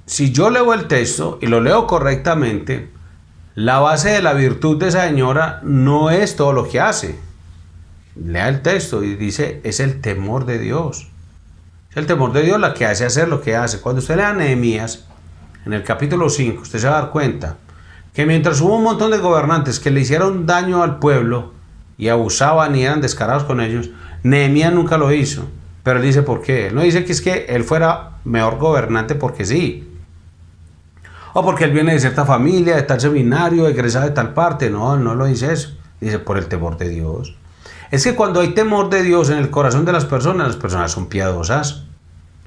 si yo leo el texto y lo leo correctamente, la base de la virtud de esa señora no es todo lo que hace. Lea el texto y dice, es el temor de Dios. Es el temor de Dios la que hace hacer lo que hace. Cuando usted lea Nehemías, en el capítulo 5, usted se va a dar cuenta que mientras hubo un montón de gobernantes que le hicieron daño al pueblo y abusaban y eran descarados con ellos, Nehemías nunca lo hizo. Pero él dice por qué. Él no dice que es que él fuera mejor gobernante porque sí, o porque él viene de cierta familia, de tal seminario, egresado de tal parte. No, no lo dice eso. Dice por el temor de Dios. Es que cuando hay temor de Dios en el corazón de las personas son piadosas.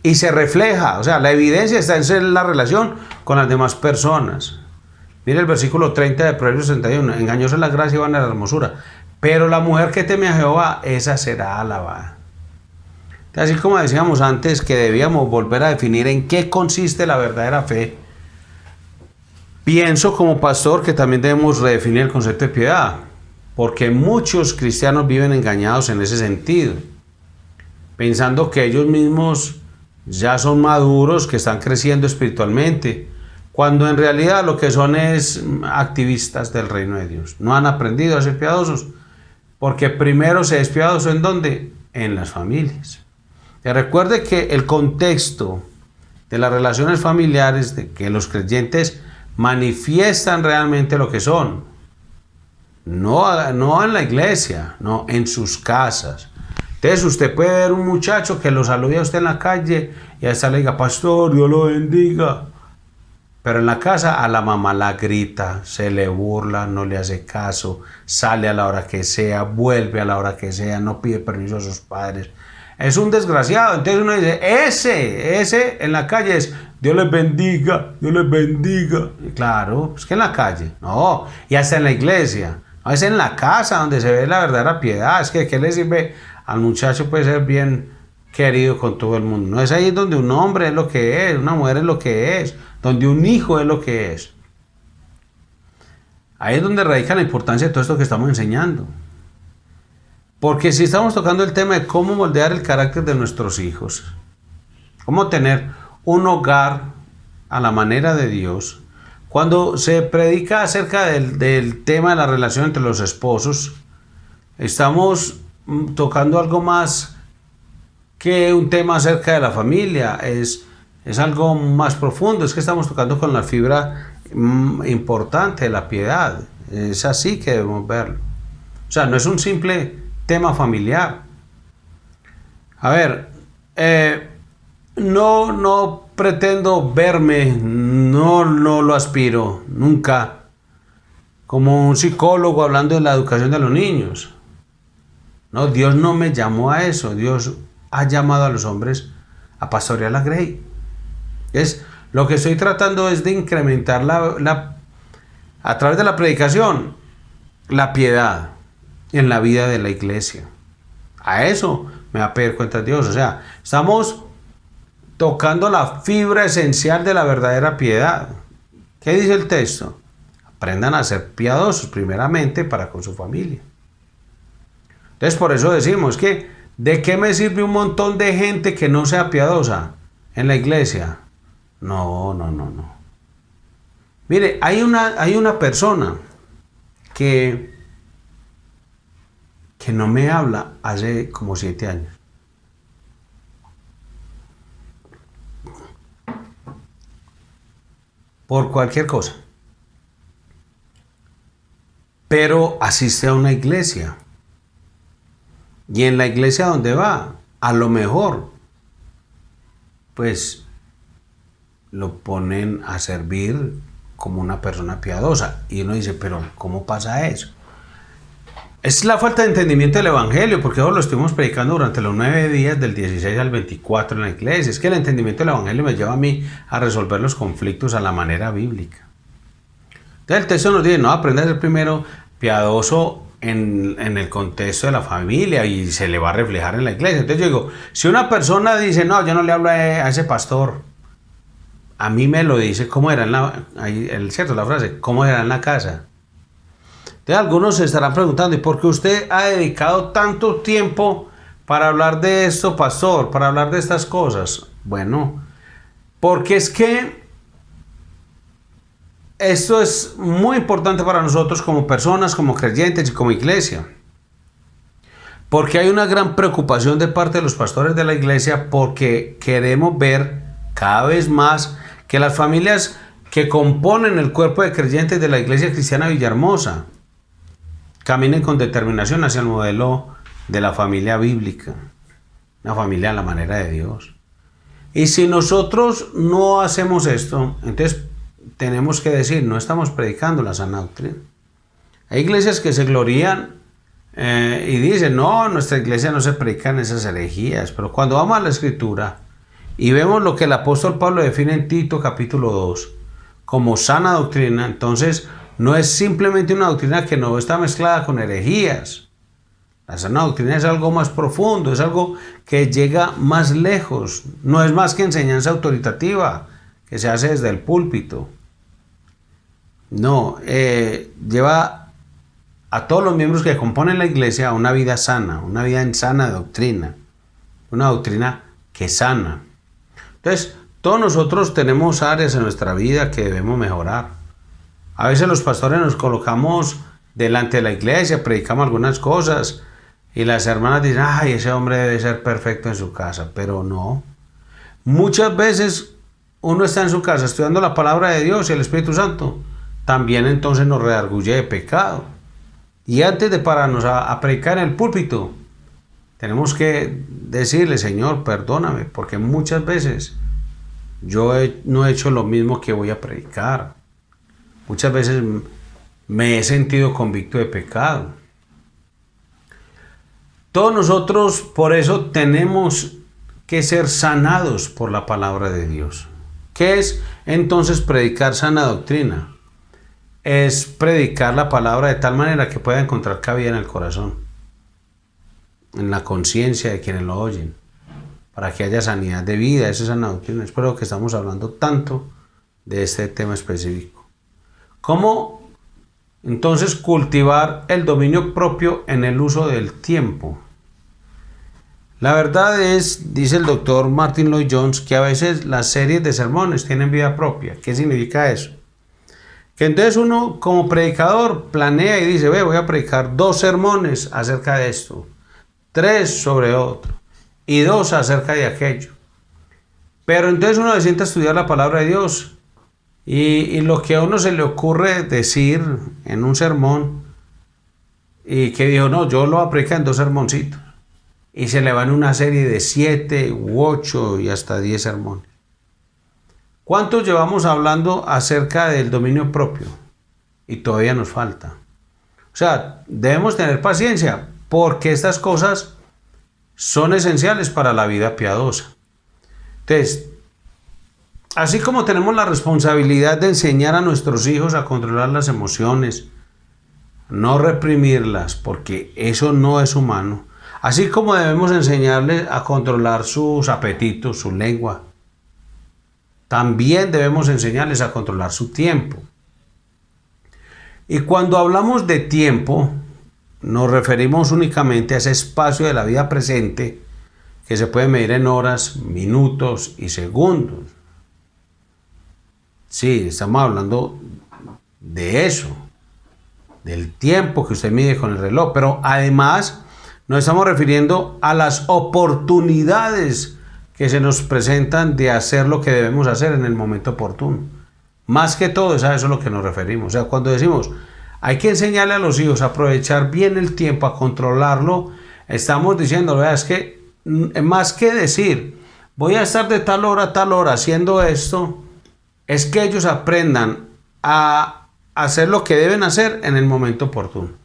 Y se refleja, o sea, la evidencia está en la relación con las demás personas. Mire el versículo 30 de Proverbios 61. Engañosa es la gracia y vana la hermosura, pero la mujer que teme a Jehová, esa será alabada. Así como decíamos antes que debíamos volver a definir en qué consiste la verdadera fe, pienso como pastor que también debemos redefinir el concepto de piedad, porque muchos cristianos viven engañados en ese sentido, pensando que ellos mismos ya son maduros, que están creciendo espiritualmente, cuando en realidad lo que son es activistas del reino de Dios. No han aprendido a ser piadosos, porque primero se es piadoso ¿en dónde? En las familias. Y recuerde que el contexto de las relaciones familiares, de que los creyentes manifiestan realmente lo que son, no en la iglesia, no en sus casas. Entonces usted puede ver un muchacho que lo salude a usted en la calle y a esta le diga, pastor, Dios lo bendiga. Pero en la casa a la mamá la grita, se le burla, no le hace caso, sale a la hora que sea, vuelve a la hora que sea, no pide permiso a sus padres. Es un desgraciado. Entonces uno dice, ese en la calle es, Dios les bendiga, Dios les bendiga. Y claro, es que en la calle, no, y hasta en la iglesia, no, es en la casa donde se ve la verdadera piedad. Es que ¿qué le sirve al muchacho? Puede ser bien querido con todo el mundo. No es ahí donde un hombre es lo que es, una mujer es lo que es, donde un hijo es lo que es. Ahí es donde radica la importancia de todo esto que estamos enseñando. Porque si estamos tocando el tema de cómo moldear el carácter de nuestros hijos, cómo tener un hogar a la manera de Dios. Cuando se predica acerca del tema de la relación entre los esposos, estamos tocando algo más que un tema acerca de la familia, es algo más profundo, es que estamos tocando con la fibra importante de la piedad, es así que debemos verlo. O sea, no es un simple tema familiar. A ver, no pretendo verme, no lo aspiro, nunca, como un psicólogo hablando de la educación de los niños. No, Dios no me llamó a eso, Dios ha llamado a los hombres a pastorear la grey. Lo que estoy tratando es de incrementar a través de la predicación, la piedad en la vida de la iglesia. A eso me va a pedir cuenta Dios. O sea, estamos tocando la fibra esencial de la verdadera piedad. ¿Qué dice el texto? Aprendan a ser piadosos primeramente para con su familia. Entonces por eso decimos que ¿de qué me sirve un montón de gente que no sea piadosa en la iglesia? No. Mire, hay una persona que no me habla hace como 7 años. Por cualquier cosa. Pero asiste a una iglesia. Y en la iglesia donde va, a lo mejor, pues lo ponen a servir como una persona piadosa. Y uno dice, pero ¿cómo pasa eso? Es la falta de entendimiento del evangelio, porque eso lo estuvimos predicando durante los 9 días del 16 al 24 en la iglesia. Es que el entendimiento del evangelio me lleva a mí a resolver los conflictos a la manera bíblica. Entonces el texto nos dice, no, aprende a ser primero piadoso en el contexto de la familia y se le va a reflejar en la iglesia. Entonces yo digo, si una persona dice, no, yo no le hablo a ese pastor, a mí me lo dice, ¿cómo era la frase? ¿Cómo era en la casa? Entonces algunos se estarán preguntando, ¿y por qué usted ha dedicado tanto tiempo para hablar de esto, pastor? Para hablar de estas cosas. Bueno, porque es que esto es muy importante para nosotros como personas, como creyentes y como iglesia. Porque hay una gran preocupación de parte de los pastores de la iglesia porque queremos ver cada vez más que las familias que componen el cuerpo de creyentes de la iglesia cristiana Villahermosa caminen con determinación hacia el modelo de la familia bíblica, una familia a la manera de Dios. Y si nosotros no hacemos esto, entonces tenemos que decir, no estamos predicando la sana doctrina. Hay iglesias que se glorían y dicen, no, en nuestra iglesia no se predican esas herejías, pero cuando vamos a la escritura y vemos lo que el apóstol Pablo define en Tito capítulo 2 como sana doctrina, entonces no es simplemente una doctrina que no está mezclada con herejías. La sana doctrina es algo más profundo, es algo que llega más lejos, no es más que enseñanza autoritativa que se hace desde el púlpito. No, lleva a todos los miembros que componen la iglesia a una vida sana, una vida en sana doctrina, una doctrina que sana. Entonces, todos nosotros tenemos áreas en nuestra vida que debemos mejorar. A veces los pastores nos colocamos delante de la iglesia, predicamos algunas cosas y las hermanas dicen, ay, ese hombre debe ser perfecto en su casa, pero no. Muchas veces uno está en su casa estudiando la palabra de Dios y el Espíritu Santo también entonces nos redarguye de pecado. Y antes de pararnos a predicar en el púlpito, tenemos que decirle, Señor, perdóname, porque muchas veces yo no he hecho lo mismo que voy a predicar. Muchas veces me he sentido convicto de pecado. Todos nosotros por eso tenemos que ser sanados por la palabra de Dios. ¿Qué es entonces predicar sana doctrina? Es predicar la palabra de tal manera que pueda encontrar cabida en el corazón, en la conciencia de quienes lo oyen, para que haya sanidad de vida. Esa es sana doctrina. Espero que estamos hablando tanto de este tema específico. ¿Cómo entonces cultivar el dominio propio en el uso del tiempo? La verdad es, dice el doctor Martin Lloyd Jones, que a veces las series de sermones tienen vida propia. ¿Qué significa eso? Que entonces uno como predicador planea y dice, voy a predicar 2 sermones acerca de esto, 3 sobre otro y 2 acerca de aquello. Pero entonces uno se sienta a estudiar la palabra de Dios y lo que a uno se le ocurre decir en un sermón y que dijo, no, yo lo voy a predicar en 2 sermoncitos. Y se le van una serie de 7 u 8 y hasta 10 sermones. ¿Cuántos llevamos hablando acerca del dominio propio? Y todavía nos falta. O sea, debemos tener paciencia porque estas cosas son esenciales para la vida piadosa. Entonces, así como tenemos la responsabilidad de enseñar a nuestros hijos a controlar las emociones, no reprimirlas, porque eso no es humano. Así como debemos enseñarles a controlar sus apetitos, su lengua, también debemos enseñarles a controlar su tiempo. Y cuando hablamos de tiempo, nos referimos únicamente a ese espacio de la vida presente que se puede medir en horas, minutos y segundos. Sí, estamos hablando de eso, del tiempo que usted mide con el reloj, pero además nos estamos refiriendo a las oportunidades que se nos presentan de hacer lo que debemos hacer en el momento oportuno. Más que todo es a eso a lo que nos referimos. O sea, cuando decimos hay que enseñarle a los hijos a aprovechar bien el tiempo, a controlarlo, estamos diciendo, vea, es que más que decir voy a estar de tal hora a tal hora haciendo esto, es que ellos aprendan a hacer lo que deben hacer en el momento oportuno.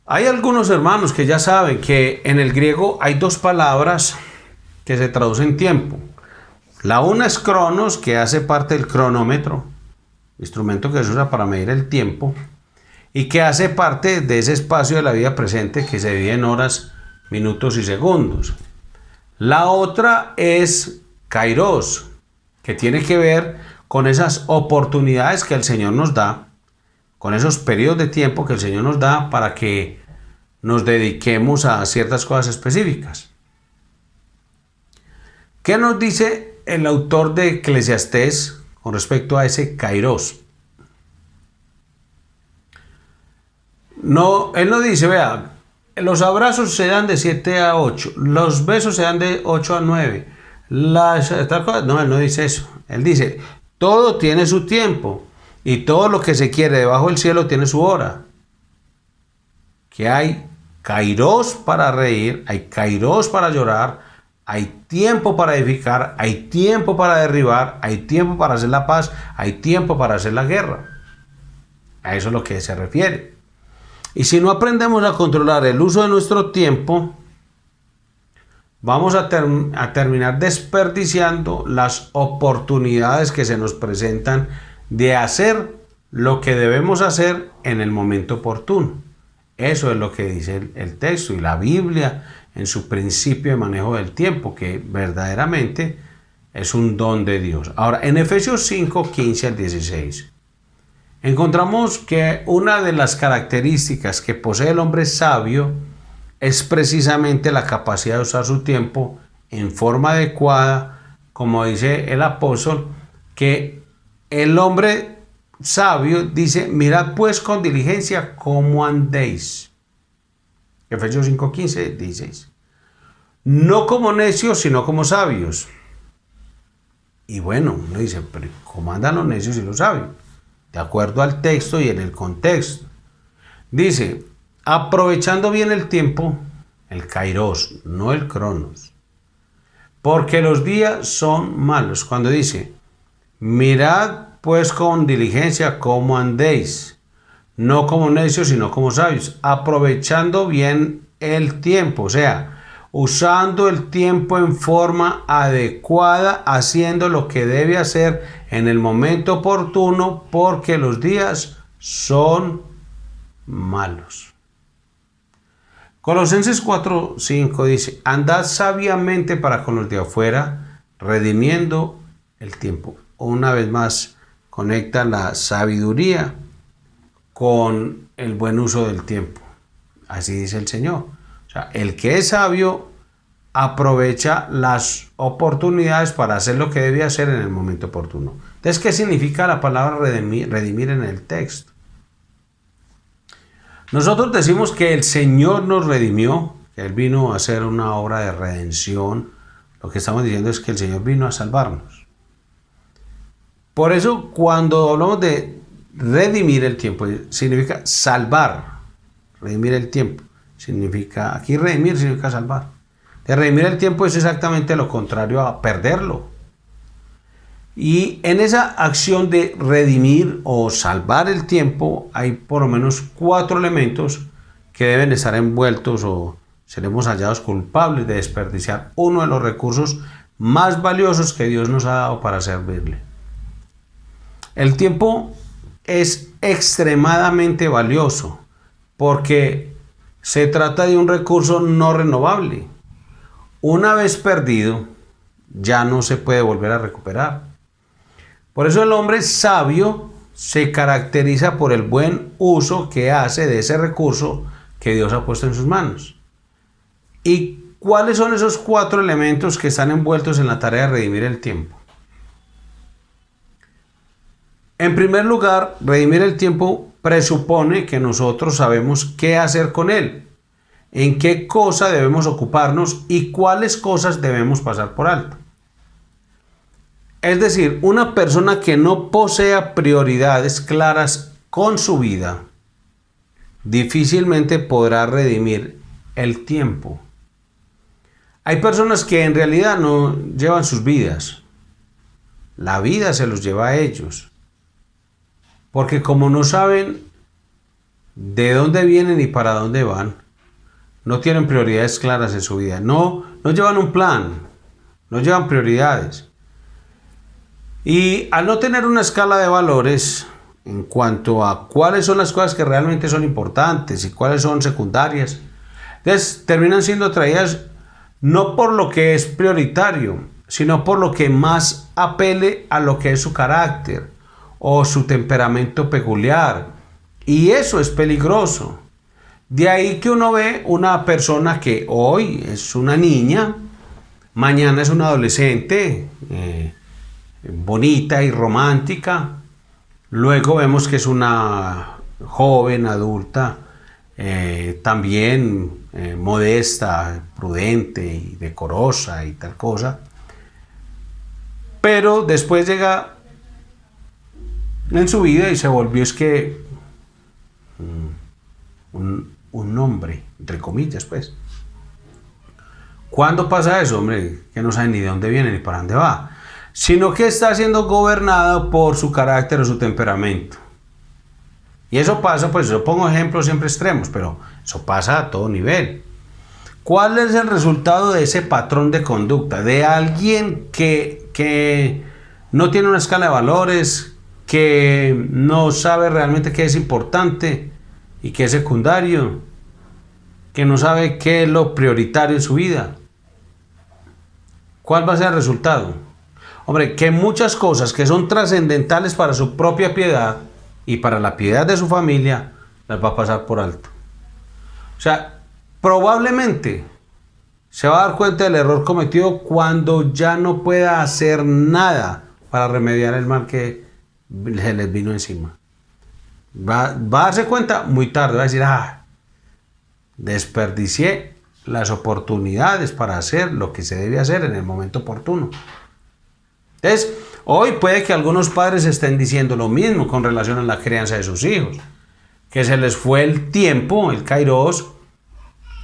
Hay algunos hermanos que ya saben que en el griego hay 2 palabras que se traducen tiempo. La una es cronos, que hace parte del cronómetro, instrumento que se usa para medir el tiempo, y que hace parte de ese espacio de la vida presente que se divide en horas, minutos y segundos. La otra es kairos, que tiene que ver con esas oportunidades que el Señor nos da, con esos periodos de tiempo que el Señor nos da para que nos dediquemos a ciertas cosas específicas. ¿Qué nos dice el autor de Eclesiastés con respecto a ese kairos? No, él no dice, vea, los abrazos se dan de 7 a 8, los besos se dan de 8 a 9, no, él no dice eso. Él dice, todo tiene su tiempo y todo lo que se quiere debajo del cielo tiene su hora. Que hay kairos para reír, hay kairos para llorar, hay tiempo para edificar, hay tiempo para derribar, hay tiempo para hacer la paz, hay tiempo para hacer la guerra. A eso es lo que se refiere. Y si no aprendemos a controlar el uso de nuestro tiempo, vamos a terminar desperdiciando las oportunidades que se nos presentan de hacer lo que debemos hacer en el momento oportuno. Eso es lo que dice el texto y la Biblia en su principio de manejo del tiempo, que verdaderamente es un don de Dios. Ahora, en Efesios 5, 15 al 16, encontramos que una de las características que posee el hombre sabio es precisamente la capacidad de usar su tiempo en forma adecuada, como dice el apóstol, que el hombre sabio dice, mirad pues con diligencia cómo andéis. Efesios 5, 15, 16. No como necios, sino como sabios. Y bueno, uno dice, pero ¿cómo andan los necios y los sabios? De acuerdo al texto y en el contexto. Dice, aprovechando bien el tiempo, el kairos, no el cronos, porque los días son malos. Cuando dice, mirad pues con diligencia cómo andéis, no como necios, sino como sabios, aprovechando bien el tiempo, o sea, usando el tiempo en forma adecuada, haciendo lo que debe hacer en el momento oportuno, porque los días son malos. Colosenses 4:5 dice, andad sabiamente para con los de afuera, redimiendo el tiempo. Una vez más, conecta la sabiduría con el buen uso del tiempo. Así dice el Señor. O sea, el que es sabio aprovecha las oportunidades para hacer lo que debe hacer en el momento oportuno. Entonces, ¿qué significa la palabra redimir en el texto? Nosotros decimos que el Señor nos redimió, que Él vino a hacer una obra de redención. Lo que estamos diciendo es que el Señor vino a salvarnos. Por eso, cuando hablamos de redimir el tiempo, significa salvar. Redimir el tiempo. Aquí redimir significa salvar. De redimir el tiempo es exactamente lo contrario a perderlo. Y en esa acción de redimir o salvar el tiempo hay por lo menos 4 elementos que deben estar envueltos o seremos hallados culpables de desperdiciar uno de los recursos más valiosos que Dios nos ha dado para servirle. El tiempo es extremadamente valioso porque se trata de un recurso no renovable. Una vez perdido, ya no se puede volver a recuperar. Por eso el hombre sabio se caracteriza por el buen uso que hace de ese recurso que Dios ha puesto en sus manos. ¿Y cuáles son esos 4 elementos que están envueltos en la tarea de redimir el tiempo? En primer lugar, redimir el tiempo presupone que nosotros sabemos qué hacer con él, en qué cosa debemos ocuparnos y cuáles cosas debemos pasar por alto. Es decir, una persona que no posea prioridades claras con su vida, difícilmente podrá redimir el tiempo. Hay personas que en realidad no llevan sus vidas. La vida se los lleva a ellos. Porque como no saben de dónde vienen y para dónde van, no tienen prioridades claras en su vida. No llevan un plan, no llevan prioridades. Y al no tener una escala de valores en cuanto a cuáles son las cosas que realmente son importantes y cuáles son secundarias, entonces terminan siendo atraídas no por lo que es prioritario, sino por lo que más apele a lo que es su carácter o su temperamento peculiar. Y eso es peligroso. De ahí que uno ve una persona que hoy es una niña, mañana es una adolescente, bonita y romántica, luego vemos que es una joven adulta, también modesta, prudente y decorosa y tal cosa, pero después llega en su vida y se volvió un hombre, entre comillas, pues. ¿Cuándo pasa eso, hombre? Que no sabe ni de dónde viene ni para dónde va, sino que está siendo gobernado por su carácter o su temperamento. Y eso pasa, pues yo pongo ejemplos siempre extremos, pero eso pasa a todo nivel. ¿Cuál es el resultado de ese patrón de conducta? De alguien que no tiene una escala de valores, que no sabe realmente qué es importante y qué es secundario, que no sabe qué es lo prioritario en su vida. ¿Cuál va a ser el resultado? Hombre, que muchas cosas que son trascendentales para su propia piedad y para la piedad de su familia, las va a pasar por alto. O sea, probablemente se va a dar cuenta del error cometido cuando ya no pueda hacer nada para remediar el mal que se les vino encima. Va a darse cuenta muy tarde, va a decir, desperdicié las oportunidades para hacer lo que se debe hacer en el momento oportuno. Entonces, hoy puede que algunos padres estén diciendo lo mismo con relación a la crianza de sus hijos, que se les fue el tiempo, el kairos,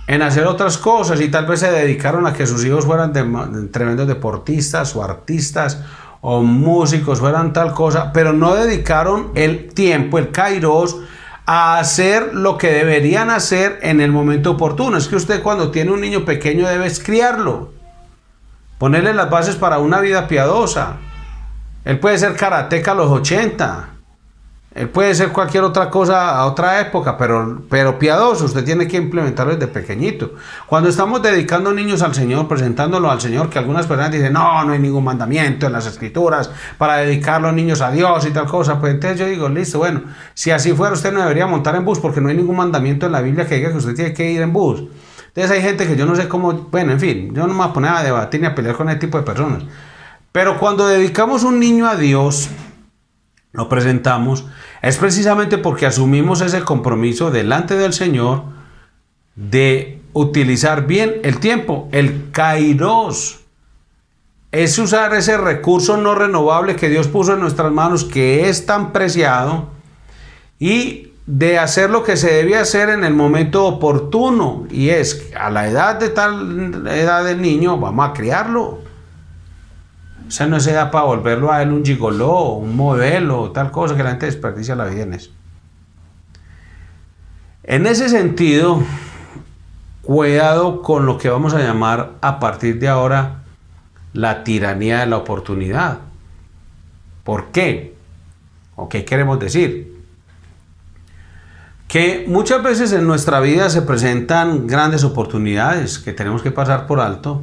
en hacer otras cosas y tal vez se dedicaron a que sus hijos fueran tremendos deportistas o artistas o músicos, fueran tal cosa, pero no dedicaron el tiempo, el kairos, a hacer lo que deberían hacer en el momento oportuno. Es que usted cuando tiene un niño pequeño debe criarlo, ponerle las bases para una vida piadosa. Él puede ser karateca a los 80, él puede ser cualquier otra cosa a otra época, pero piadoso. Usted tiene que implementarlo desde pequeñito. Cuando estamos dedicando niños al Señor, presentándolos al Señor, que algunas personas dicen, no hay ningún mandamiento en las Escrituras para dedicar los niños a Dios y tal cosa, pues entonces yo digo, listo, bueno, si así fuera usted no debería montar en bus porque no hay ningún mandamiento en la Biblia que diga que usted tiene que ir en bus. Entonces hay gente que yo no sé cómo, bueno, en fin, yo no me voy a poner a debatir ni a pelear con ese tipo de personas. Pero cuando dedicamos un niño a Dios, lo presentamos, es precisamente porque asumimos ese compromiso delante del Señor de utilizar bien el tiempo, el kairos. Es usar ese recurso no renovable que Dios puso en nuestras manos, que es tan preciado, y de hacer lo que se debe hacer en el momento oportuno, y es a la edad de tal edad del niño, vamos a criarlo. O sea, no se da para volverlo a él un gigoló, un modelo, tal cosa, que la gente desperdicia la vida en eso. En ese sentido, cuidado con lo que vamos a llamar a partir de ahora la tiranía de la oportunidad. ¿Por qué? ¿O qué queremos decir? Que muchas veces en nuestra vida se presentan grandes oportunidades que tenemos que pasar por alto,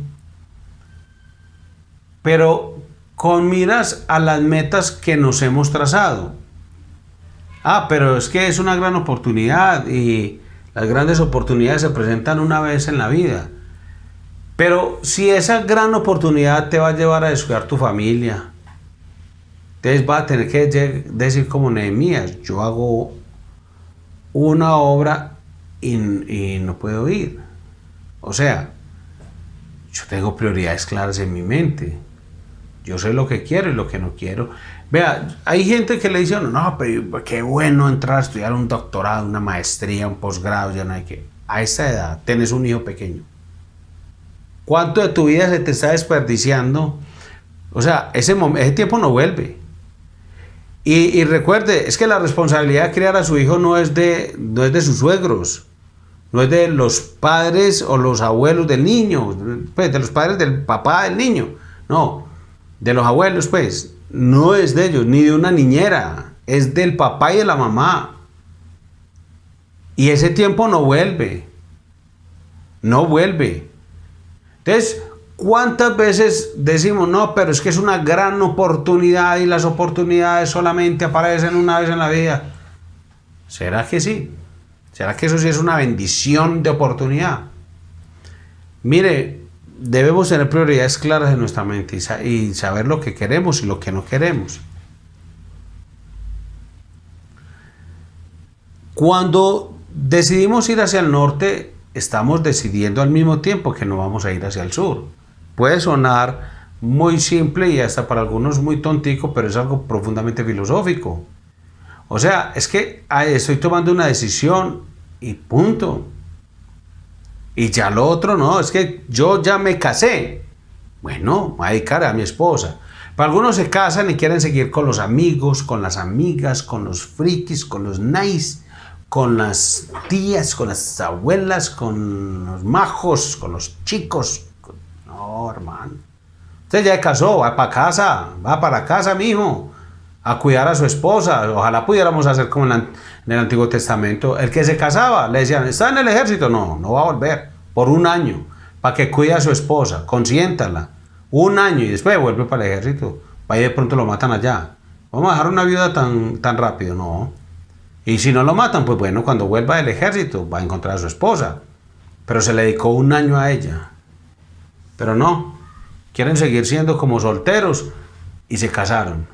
pero con miras a las metas que nos hemos trazado. Pero es que es una gran oportunidad y las grandes oportunidades se presentan una vez en la vida. Pero si esa gran oportunidad te va a llevar a descuidar tu familia, entonces vas a tener que decir como Nehemías, yo hago una obra y no puedo ir. O sea, yo tengo prioridades claras en mi mente. Yo sé lo que quiero y lo que no quiero. Vea, hay gente que le dice, no, pero qué bueno entrar a estudiar un doctorado, una maestría, un posgrado, ya no hay que. A esa edad tienes un hijo pequeño. ¿Cuánto de tu vida se te está desperdiciando? O sea, ese tiempo no vuelve. Y recuerde, es que la responsabilidad de criar a su hijo no es de sus suegros, no es de los padres o los abuelos del niño, pues de los padres del papá del niño, no, de los abuelos, pues, no es de ellos, ni de una niñera, es del papá y de la mamá. Y ese tiempo no vuelve, no vuelve. Entonces, ¿cuántas veces decimos, no, pero es que es una gran oportunidad y las oportunidades solamente aparecen una vez en la vida? ¿Será que sí? ¿Será que eso sí es una bendición de oportunidad? Mire, debemos tener prioridades claras en nuestra mente y saber lo que queremos y lo que no queremos. Cuando decidimos ir hacia el norte, estamos decidiendo al mismo tiempo que no vamos a ir hacia el sur. Puede sonar muy simple y hasta para algunos muy tontico, pero es algo profundamente filosófico. O sea, es que estoy tomando una decisión y punto. Y ya lo otro no, es que yo ya me casé. Bueno, me voy a dedicar a mi esposa. Para algunos se casan y quieren seguir con los amigos, con las amigas, con los frikis, con los nice, con las tías, con las abuelas, con los majos, con los chicos. No, hermano. Usted ya se casó, va para casa, va para casa, mijo, a cuidar a su esposa. Ojalá pudiéramos hacer como en el Antiguo Testamento. El que se casaba, le decían, ¿está en el ejército? No, no va a volver. Por un año, para que cuide a su esposa, consiéntala. Un año y después vuelve para el ejército. Vaya, de pronto lo matan allá. ¿Vamos a dejar una viuda tan rápido? No. Y si no lo matan, pues bueno, cuando vuelva del ejército va a encontrar a su esposa. Pero se le dedicó un año a ella. Pero no, quieren seguir siendo como solteros y se casaron.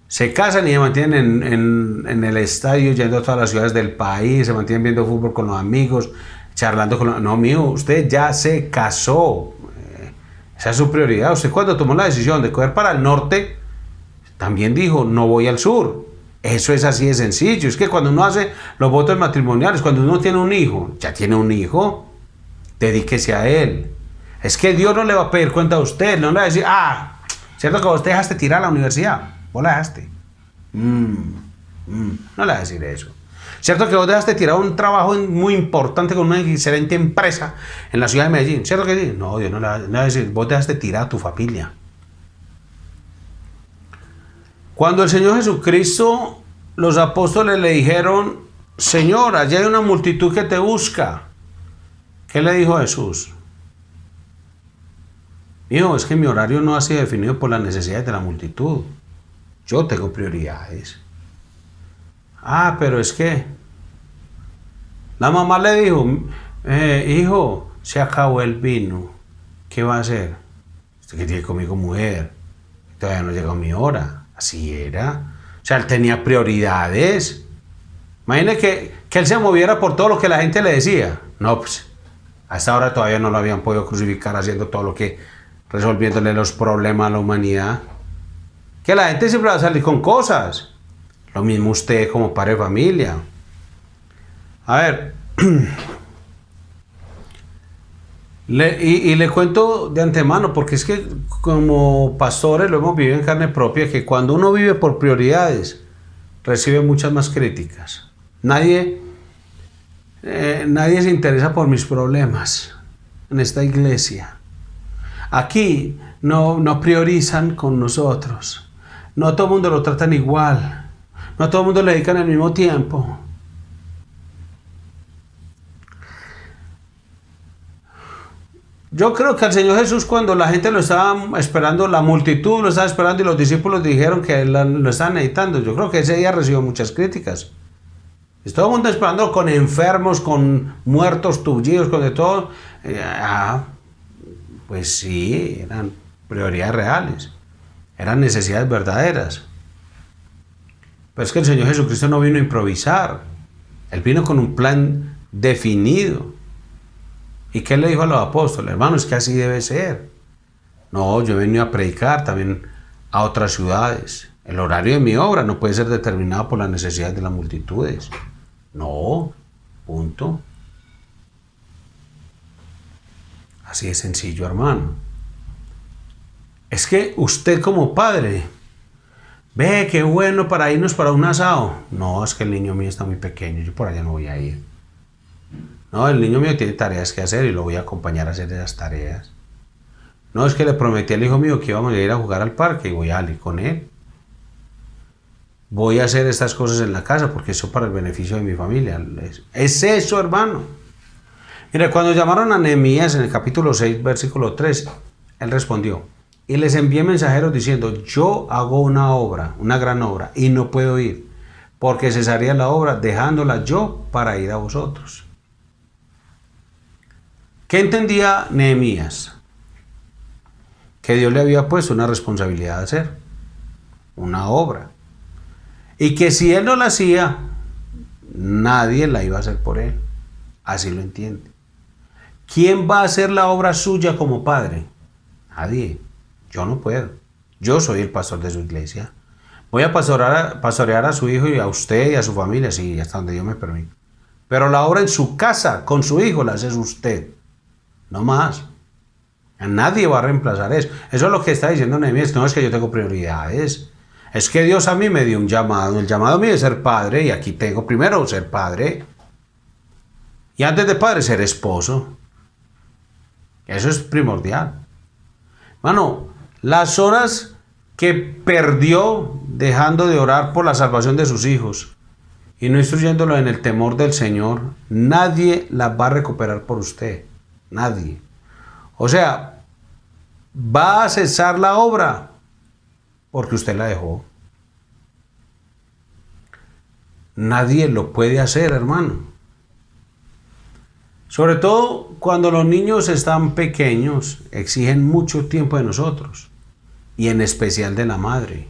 Se casan y se mantienen en el estadio, yendo a todas las ciudades del país, se mantienen viendo fútbol con los amigos, charlando con los... No, mijo, usted ya se casó. Esa es su prioridad. Usted cuando tomó la decisión de coger para el norte, también dijo, no voy al sur. Eso es así de sencillo. Es que cuando uno hace los votos matrimoniales, cuando uno tiene un hijo, ya tiene un hijo, dedíquese a él. Es que Dios no le va a pedir cuenta a usted, no le va a decir, cierto que vos te dejaste tirar a la universidad, vos la dejaste. No le va a decir eso. Cierto que vos dejaste tirar un trabajo muy importante con una excelente empresa en la ciudad de Medellín, cierto que sí. No, Dios no le va a decir, vos dejaste tirar a tu familia. Cuando el Señor Jesucristo, los apóstoles le dijeron, Señor, allá hay una multitud que te busca. ¿Qué le dijo Jesús? Hijo, es que mi horario no ha sido definido por las necesidades de la multitud. Yo tengo prioridades. Pero es que... La mamá le dijo, Hijo, se acabó el vino. ¿Qué va a hacer? Usted que tiene conmigo mujer. Todavía no llegó mi hora. Así era. O sea, él tenía prioridades. Imagine que él se moviera por todo lo que la gente le decía. No, pues a esta hora todavía no lo habían podido crucificar haciendo todo lo que, resolviéndole los problemas a la humanidad. Que la gente siempre va a salir con cosas. Lo mismo usted como padre de familia. A ver, le cuento de antemano, porque es que como pastores lo hemos vivido en carne propia, que cuando uno vive por prioridades, recibe muchas más críticas. Nadie se interesa por mis problemas en esta iglesia. Aquí no priorizan con nosotros. No todo el mundo lo tratan igual. No todo el mundo le dedican el mismo tiempo. Yo creo que al Señor Jesús, cuando la gente lo estaba esperando, la multitud lo estaba esperando y los discípulos dijeron que lo estaban necesitando, yo creo que ese día recibió muchas críticas. Todo el mundo esperando con enfermos, con muertos, tullidos, con de todo. Pues sí, eran prioridades reales, eran necesidades verdaderas. Pero es que el Señor Jesucristo no vino a improvisar, Él vino con un plan definido. ¿Y qué le dijo a los apóstoles? Hermanos, es que así debe ser. No, yo he venido a predicar también a otras ciudades. El horario de mi obra no puede ser determinado por las necesidades de las multitudes. No, punto. Así de sencillo, hermano. Es que usted como padre, ve qué bueno para irnos para un asado. No, es que el niño mío está muy pequeño, yo por allá no voy a ir. No, el niño mío tiene tareas que hacer y lo voy a acompañar a hacer esas tareas. No, es que le prometí al hijo mío que íbamos a ir a jugar al parque y voy a salir con él. Voy a hacer estas cosas en la casa porque eso para el beneficio de mi familia. Es eso, hermano. Mira, cuando llamaron a Nehemías en el capítulo 6, versículo 3, él respondió: y les envié mensajeros diciendo, yo hago una obra, una gran obra, y no puedo ir, porque cesaría la obra dejándola yo para ir a vosotros. ¿Qué entendía Nehemías? Que Dios le había puesto una responsabilidad de hacer, una obra. Y que si él no la hacía, nadie la iba a hacer por él. Así lo entiende. ¿Quién va a hacer la obra suya como padre? Nadie. Yo no puedo. Yo soy el pastor de su iglesia. Voy a pastorear a su hijo y a usted y a su familia, sí, hasta donde Dios me permita. Pero la obra en su casa, con su hijo, la hace usted. No más. A nadie va a reemplazar eso. Eso es lo que está diciendo Nehemías. No es que yo tengo prioridades. Es que Dios a mí me dio un llamado. El llamado mío es ser padre. Y aquí tengo primero ser padre. Y antes de padre ser esposo. Eso es primordial. Hermano, las horas que perdió dejando de orar por la salvación de sus hijos y no instruyéndolo en el temor del Señor, nadie las va a recuperar por usted. Nadie. O sea, va a cesar la obra porque usted la dejó. Nadie lo puede hacer, hermano. Sobre todo cuando los niños están pequeños, exigen mucho tiempo de nosotros y en especial de la madre.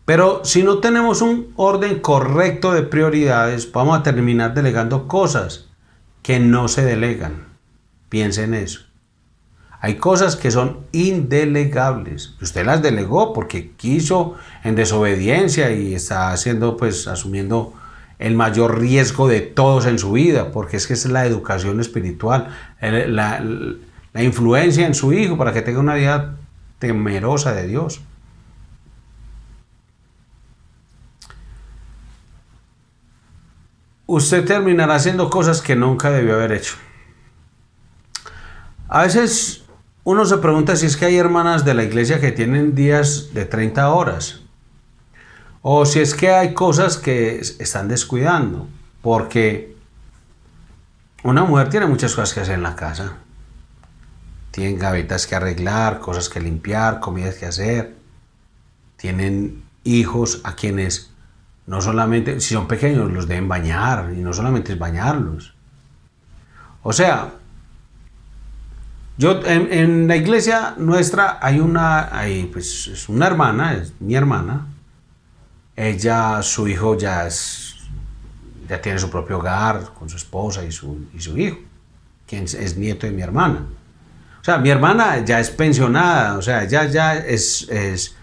Pero si no tenemos un orden correcto de prioridades, vamos a terminar delegando cosas que no se delegan. Piensen en eso. Hay cosas que son indelegables. Usted las delegó porque quiso en desobediencia y está haciendo, pues, asumiendo el mayor riesgo de todos en su vida, porque es que es la educación espiritual, la influencia en su hijo para que tenga una vida temerosa de Dios. Usted terminará haciendo cosas que nunca debió haber hecho. A veces uno se pregunta si es que hay hermanas de la iglesia que tienen días de 30 horas. O si es que hay cosas que están descuidando. Porque una mujer tiene muchas cosas que hacer en la casa. Tienen gavetas que arreglar, cosas que limpiar, comidas que hacer. Tienen hijos a quienes no solamente, si son pequeños, los deben bañar. Y no solamente es bañarlos. O sea, yo en la iglesia nuestra pues es una hermana, es mi hermana. Ella, su hijo ya tiene su propio hogar con su esposa y su hijo, quien es nieto de mi hermana. O sea, mi hermana ya es pensionada, o sea, ella ya es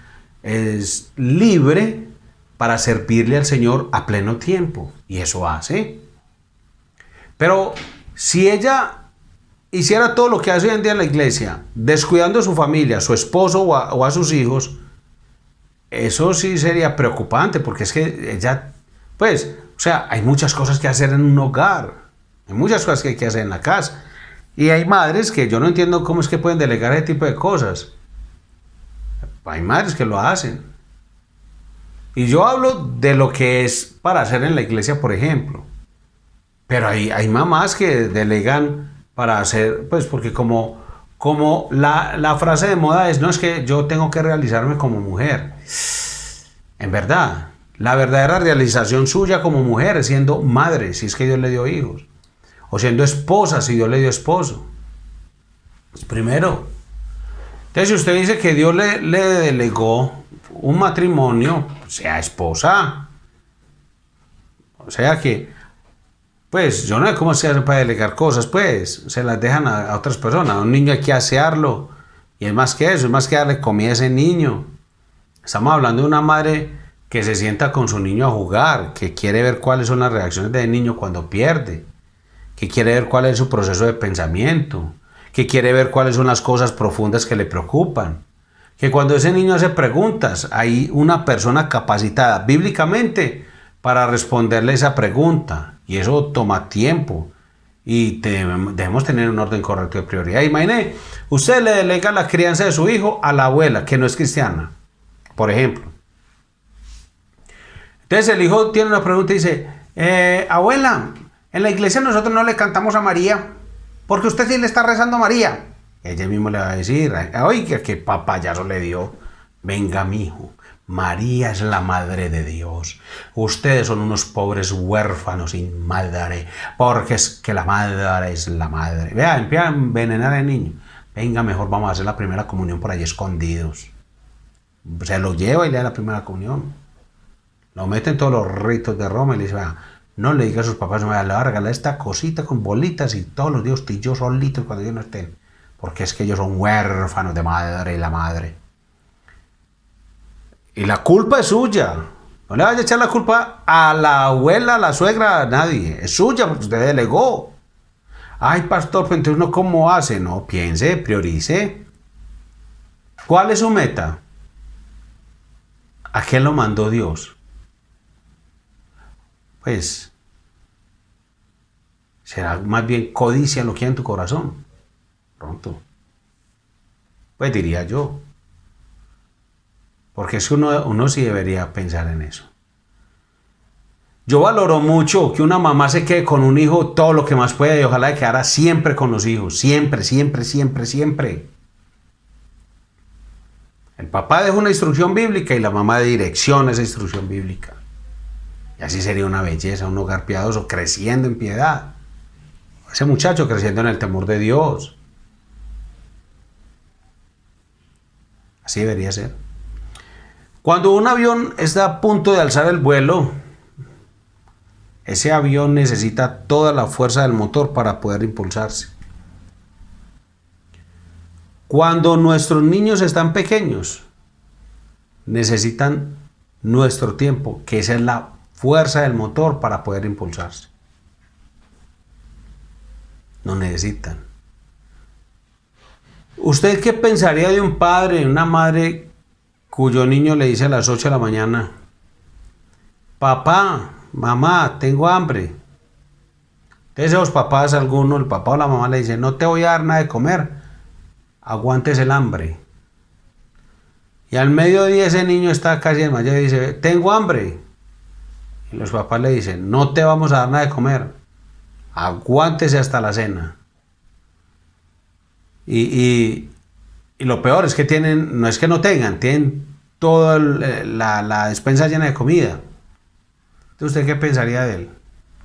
libre para servirle al Señor a pleno tiempo. Y eso hace. Pero si ella hiciera todo lo que hace hoy en día en la iglesia, descuidando a su familia, a su esposo o a sus hijos, eso sí sería preocupante, porque es que ella, pues, o sea, hay muchas cosas que hacer en un hogar, hay muchas cosas que hay que hacer en la casa. Y hay madres que yo no entiendo cómo es que pueden delegar ese tipo de cosas. Hay madres que lo hacen. Y yo hablo de lo que es para hacer en la iglesia, por ejemplo. Pero hay mamás que delegan para hacer, pues porque como la frase de moda es, no es que yo tengo que realizarme como mujer. En verdad, la verdadera realización suya como mujer es siendo madre, si es que Dios le dio hijos. O siendo esposa, si Dios le dio esposo. Pues primero. Entonces, si usted dice que Dios le delegó un matrimonio, sea esposa. O sea que, pues, yo no sé cómo se hace para delegar cosas, pues, se las dejan a otras personas. A un niño hay que asearlo. Y es más que eso, es más que darle comida a ese niño. Estamos hablando de una madre que se sienta con su niño a jugar, que quiere ver cuáles son las reacciones del niño cuando pierde, que quiere ver cuál es su proceso de pensamiento, que quiere ver cuáles son las cosas profundas que le preocupan, que cuando ese niño hace preguntas, hay una persona capacitada bíblicamente para responderle esa pregunta, y eso toma tiempo, y debemos tener un orden correcto de prioridad. Imagine, usted le delega la crianza de su hijo a la abuela, que no es cristiana, por ejemplo. Entonces el hijo tiene una pregunta y dice, abuela, en la iglesia nosotros no le cantamos a María, porque usted sí le está rezando a María. Ella mismo le va a decir, oiga, qué papayazo le dio. Venga, mijo, María es la madre de Dios. Ustedes son unos pobres huérfanos sin madre, porque es que la madre es la madre. Vea, empieza a envenenar al niño. Venga, mejor vamos a hacer la primera comunión por allí escondidos. Se lo lleva y le da la primera comunión. Lo mete en todos los ritos de Roma y le dice, no le diga a sus papás, no me larga esta cosita con bolitas y todos los días estoy yo solito cuando ellos no estén. Porque es que ellos son huérfanos de madre y la madre. Y la culpa es suya. No le vaya a echar la culpa a la abuela, a la suegra, a nadie. Es suya porque usted delegó. Ay, pastor, pero entonces uno cómo hace. No, piense, priorice. ¿Cuál es su meta? ¿A qué lo mandó Dios? Pues será más bien codicia lo que hay en tu corazón. Pronto. Pues diría yo. Porque es que uno sí debería pensar en eso. Yo valoro mucho que una mamá se quede con un hijo todo lo que más pueda y ojalá quedara siempre con los hijos. Siempre, siempre, siempre, siempre. El papá deja una instrucción bíblica y la mamá direcciona esa instrucción bíblica. Y así sería una belleza, un hogar piadoso, creciendo en piedad. Ese muchacho creciendo en el temor de Dios. Así debería ser. Cuando un avión está a punto de alzar el vuelo, ese avión necesita toda la fuerza del motor para poder impulsarse. Cuando nuestros niños están pequeños, necesitan nuestro tiempo, que esa es la fuerza del motor para poder impulsarse. No necesitan. ¿Usted qué pensaría de un padre, de una madre cuyo niño le dice a las 8 de la mañana, papá, mamá, tengo hambre? Entonces esos papás, algunos, el papá o la mamá le dice, no te voy a dar nada de comer, aguantes el hambre. Y al mediodía ese niño está casi desmayado y dice, tengo hambre. Y los papás le dicen, no te vamos a dar nada de comer, aguántese hasta la cena. Y lo peor es que tienen, no es que no tengan, tienen toda la despensa llena de comida. Entonces, ¿usted qué pensaría de él?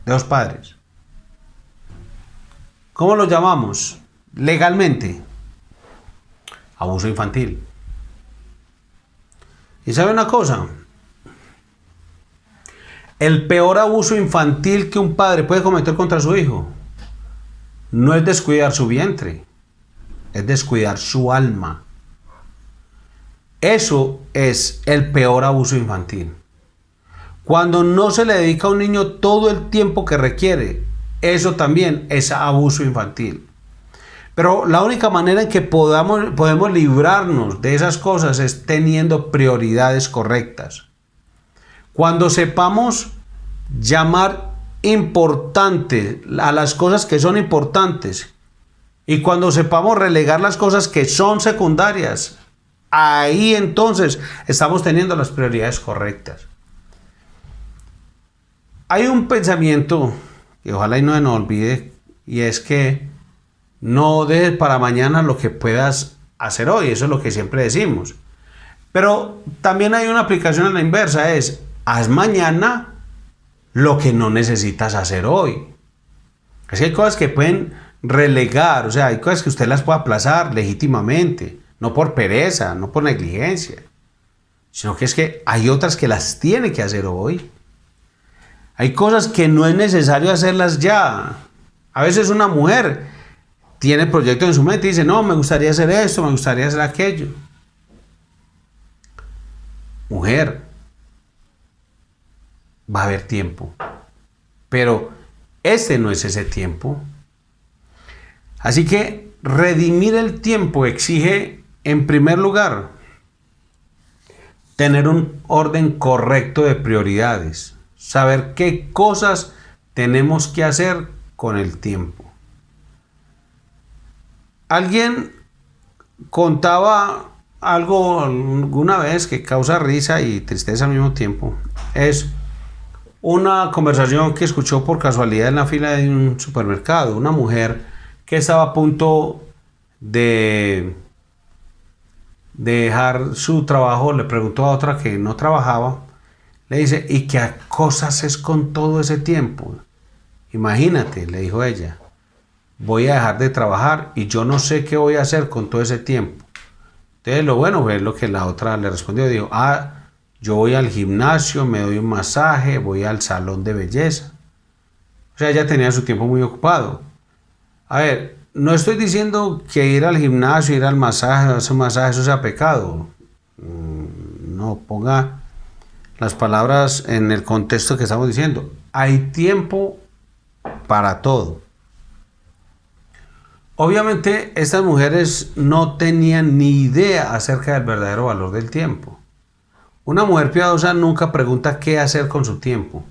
De los padres. ¿Cómo lo llamamos legalmente? Abuso infantil. ¿Y sabe una cosa? El peor abuso infantil que un padre puede cometer contra su hijo no es descuidar su vientre, es descuidar su alma. Eso es el peor abuso infantil. Cuando no se le dedica a un niño todo el tiempo que requiere, eso también es abuso infantil. Pero la única manera en que podemos librarnos de esas cosas es teniendo prioridades correctas. Cuando sepamos llamar importante a las cosas que son importantes y cuando sepamos relegar las cosas que son secundarias, ahí entonces estamos teniendo las prioridades correctas. Hay un pensamiento que ojalá y no se nos olvide, y es que no dejes para mañana lo que puedas hacer hoy. Eso es lo que siempre decimos. Pero también hay una aplicación a la inversa, es haz mañana lo que no necesitas hacer hoy. Así hay cosas que pueden relegar, o sea, hay cosas que usted las puede aplazar legítimamente, no por pereza, no por negligencia, sino que es que hay otras que las tiene que hacer hoy. Hay cosas que no es necesario hacerlas ya. A veces una mujer tiene proyectos en su mente y dice, no, me gustaría hacer esto, me gustaría hacer aquello. Mujer, va a haber tiempo, pero este no es ese tiempo. Así que redimir el tiempo exige, en primer lugar, tener un orden correcto de prioridades. Saber qué cosas tenemos que hacer con el tiempo. Alguien contaba algo alguna vez que causa risa y tristeza al mismo tiempo. Es una conversación que escuchó por casualidad en la fila de un supermercado. Una mujer que estaba a punto de dejar su trabajo le preguntó a otra que no trabajaba. Le dice, ¿y qué cosas haces con todo ese tiempo? Imagínate, le dijo ella, voy a dejar de trabajar y yo no sé qué voy a hacer con todo ese tiempo. Entonces lo bueno fue lo que la otra le respondió, dijo, yo voy al gimnasio, me doy un masaje, voy al salón de belleza. O sea, ella tenía su tiempo muy ocupado. A ver, no estoy diciendo que ir al gimnasio, ir al masaje, hacer un masaje, eso sea pecado. No, ponga las palabras en el contexto que estamos diciendo. Hay tiempo para todo. Obviamente estas mujeres no tenían ni idea acerca del verdadero valor del tiempo. Una mujer piadosa nunca pregunta qué hacer con su tiempo.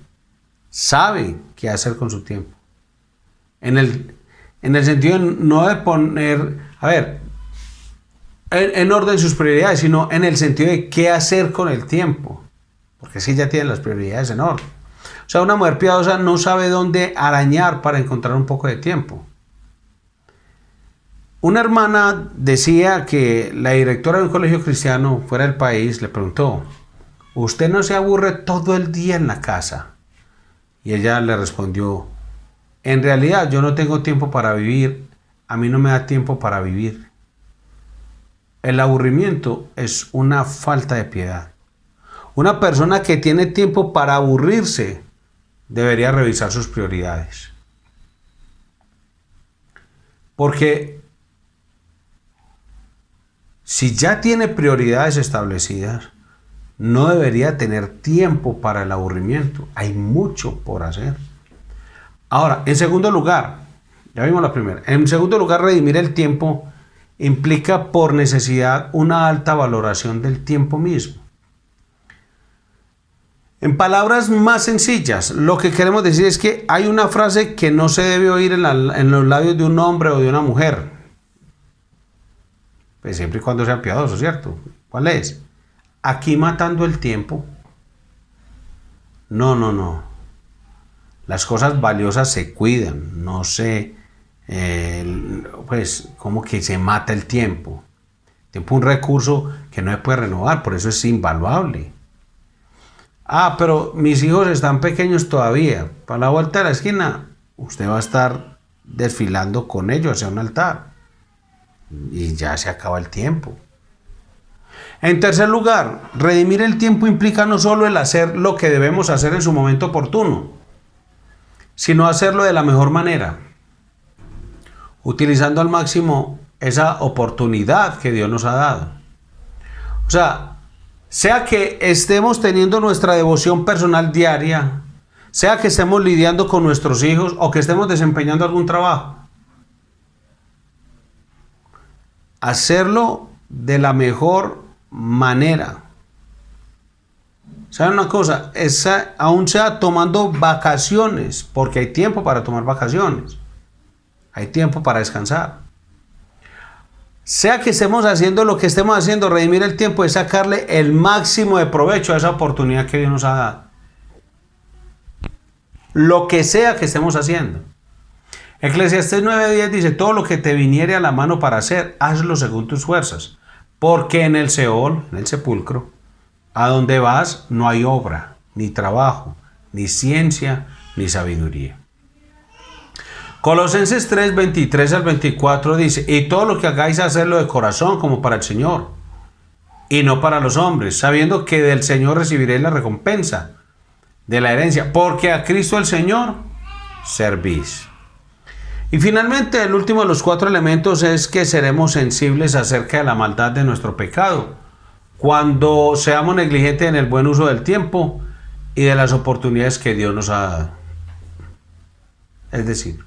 Sabe qué hacer con su tiempo. En el sentido no de poner, en orden sus prioridades, sino en el sentido de qué hacer con el tiempo. Porque sí ya tienen las prioridades en orden. O sea, una mujer piadosa no sabe dónde arañar para encontrar un poco de tiempo. Una hermana decía que la directora de un colegio cristiano fuera del país le preguntó, ¿usted no se aburre todo el día en la casa? Y ella le respondió, en realidad yo no tengo tiempo para vivir, a mí no me da tiempo para vivir. El aburrimiento es una falta de piedad. Una persona que tiene tiempo para aburrirse debería revisar sus prioridades. Porque si ya tiene prioridades establecidas, no debería tener tiempo para el aburrimiento. Hay mucho por hacer. Ahora, en segundo lugar, ya vimos la primera. En segundo lugar, redimir el tiempo implica por necesidad una alta valoración del tiempo mismo. En palabras más sencillas, lo que queremos decir es que hay una frase que no se debe oír en los labios de un hombre o de una mujer. Pues siempre y cuando sean piadosos, ¿cierto? ¿Cuál es? Aquí matando el tiempo. No. Las cosas valiosas se cuidan, no se, pues como que se mata el tiempo. El tiempo es un recurso que no se puede renovar, por eso es invaluable. Pero mis hijos están pequeños todavía. Para la vuelta de la esquina, usted va a estar desfilando con ellos hacia un altar. Y ya se acaba el tiempo. En tercer lugar, redimir el tiempo implica no solo el hacer lo que debemos hacer en su momento oportuno, sino hacerlo de la mejor manera, utilizando al máximo esa oportunidad que Dios nos ha dado. O sea que estemos teniendo nuestra devoción personal diaria, sea que estemos lidiando con nuestros hijos o que estemos desempeñando algún trabajo, hacerlo de la mejor manera. ¿Saben una cosa? Aún sea tomando vacaciones, porque hay tiempo para tomar vacaciones, hay tiempo para descansar. Sea que estemos haciendo lo que estemos haciendo, redimir el tiempo es sacarle el máximo de provecho a esa oportunidad que Dios nos ha dado. Lo que sea que estemos haciendo. Eclesiastés 9:10 dice: todo lo que te viniere a la mano para hacer, hazlo según tus fuerzas, porque en el Seol, en el sepulcro, a donde vas no hay obra, ni trabajo, ni ciencia, ni sabiduría. Colosenses 3:23 al 24 dice: y todo lo que hagáis, hacedlo de corazón como para el Señor, y no para los hombres, sabiendo que del Señor recibiréis la recompensa de la herencia, porque a Cristo el Señor servís. Y finalmente, el último de los 4 elementos es que seremos sensibles acerca de la maldad de nuestro pecado, cuando seamos negligentes en el buen uso del tiempo y de las oportunidades que Dios nos ha dado. Es decir,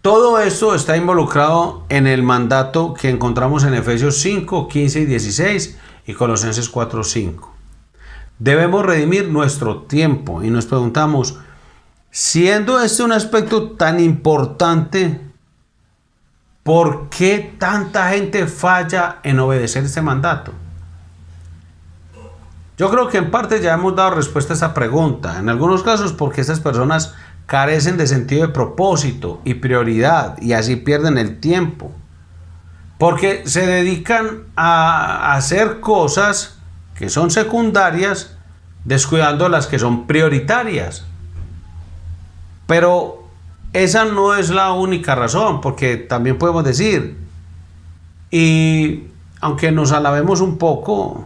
todo esto está involucrado en el mandato que encontramos en Efesios 5, 15 y 16 y Colosenses 4, 5. Debemos redimir nuestro tiempo y nos preguntamos, siendo este un aspecto tan importante, ¿por qué tanta gente falla en obedecer este mandato? Yo creo que en parte ya hemos dado respuesta a esta pregunta. En algunos casos porque estas personas carecen de sentido de propósito y prioridad y así pierden el tiempo. Porque se dedican a hacer cosas que son secundarias, descuidando las que son prioritarias. Pero esa no es la única razón, porque también podemos decir, y aunque nos alabemos un poco,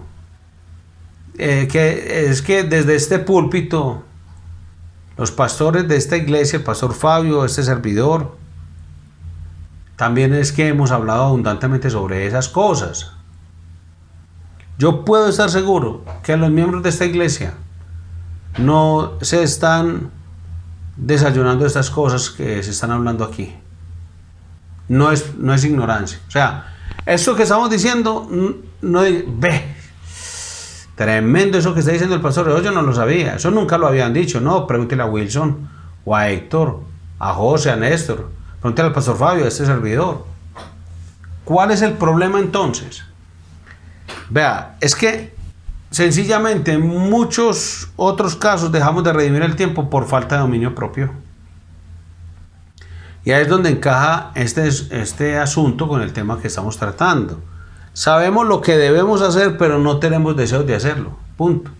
que es que desde este púlpito, los pastores de esta iglesia, el pastor Fabio, este servidor, también es que hemos hablado abundantemente sobre esas cosas. Yo puedo estar seguro que los miembros de esta iglesia no se están desayunando estas cosas que se están hablando aquí. No es ignorancia. O sea, esto que estamos diciendo, ve, tremendo eso que está diciendo el pastor, yo no lo sabía, eso nunca lo habían dicho, no, pregúntele a Wilson, o a Héctor, a José, a Néstor, pregúntele al pastor Fabio, a este servidor. ¿Cuál es el problema entonces? Vea, es que sencillamente en muchos otros casos dejamos de redimir el tiempo por falta de dominio propio. Y ahí es donde encaja este asunto con el tema que estamos tratando. Sabemos lo que debemos hacer, pero no tenemos deseos de hacerlo. Punto.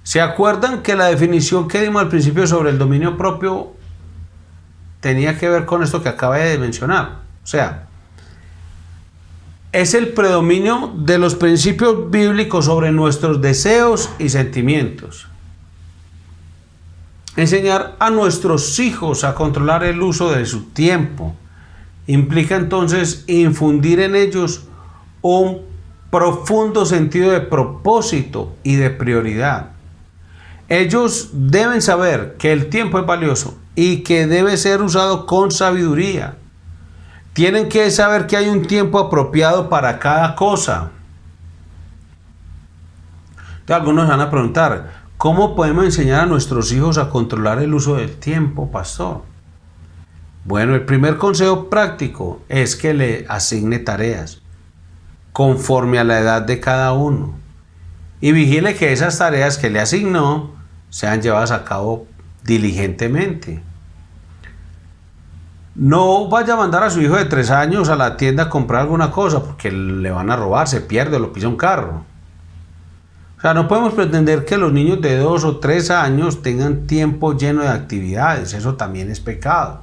¿Se acuerdan que la definición que dimos al principio sobre el dominio propio tenía que ver con esto que acabé de mencionar? O sea, es el predominio de los principios bíblicos sobre nuestros deseos y sentimientos. Enseñar a nuestros hijos a controlar el uso de su tiempo implica entonces infundir en ellos un profundo sentido de propósito y de prioridad. Ellos deben saber que el tiempo es valioso y que debe ser usado con sabiduría. Tienen que saber que hay un tiempo apropiado para cada cosa. Entonces, algunos van a preguntar, ¿cómo podemos enseñar a nuestros hijos a controlar el uso del tiempo, pastor? Bueno, el primer consejo práctico es que le asigne tareas conforme a la edad de cada uno y vigile que esas tareas que le asignó sean llevadas a cabo diligentemente. No vaya a mandar a su hijo de 3 años a la tienda a comprar alguna cosa porque le van a robar, se pierde o lo pisa un carro. O sea, no podemos pretender que los niños de 2 o 3 años tengan tiempo lleno de actividades. Eso también es pecado.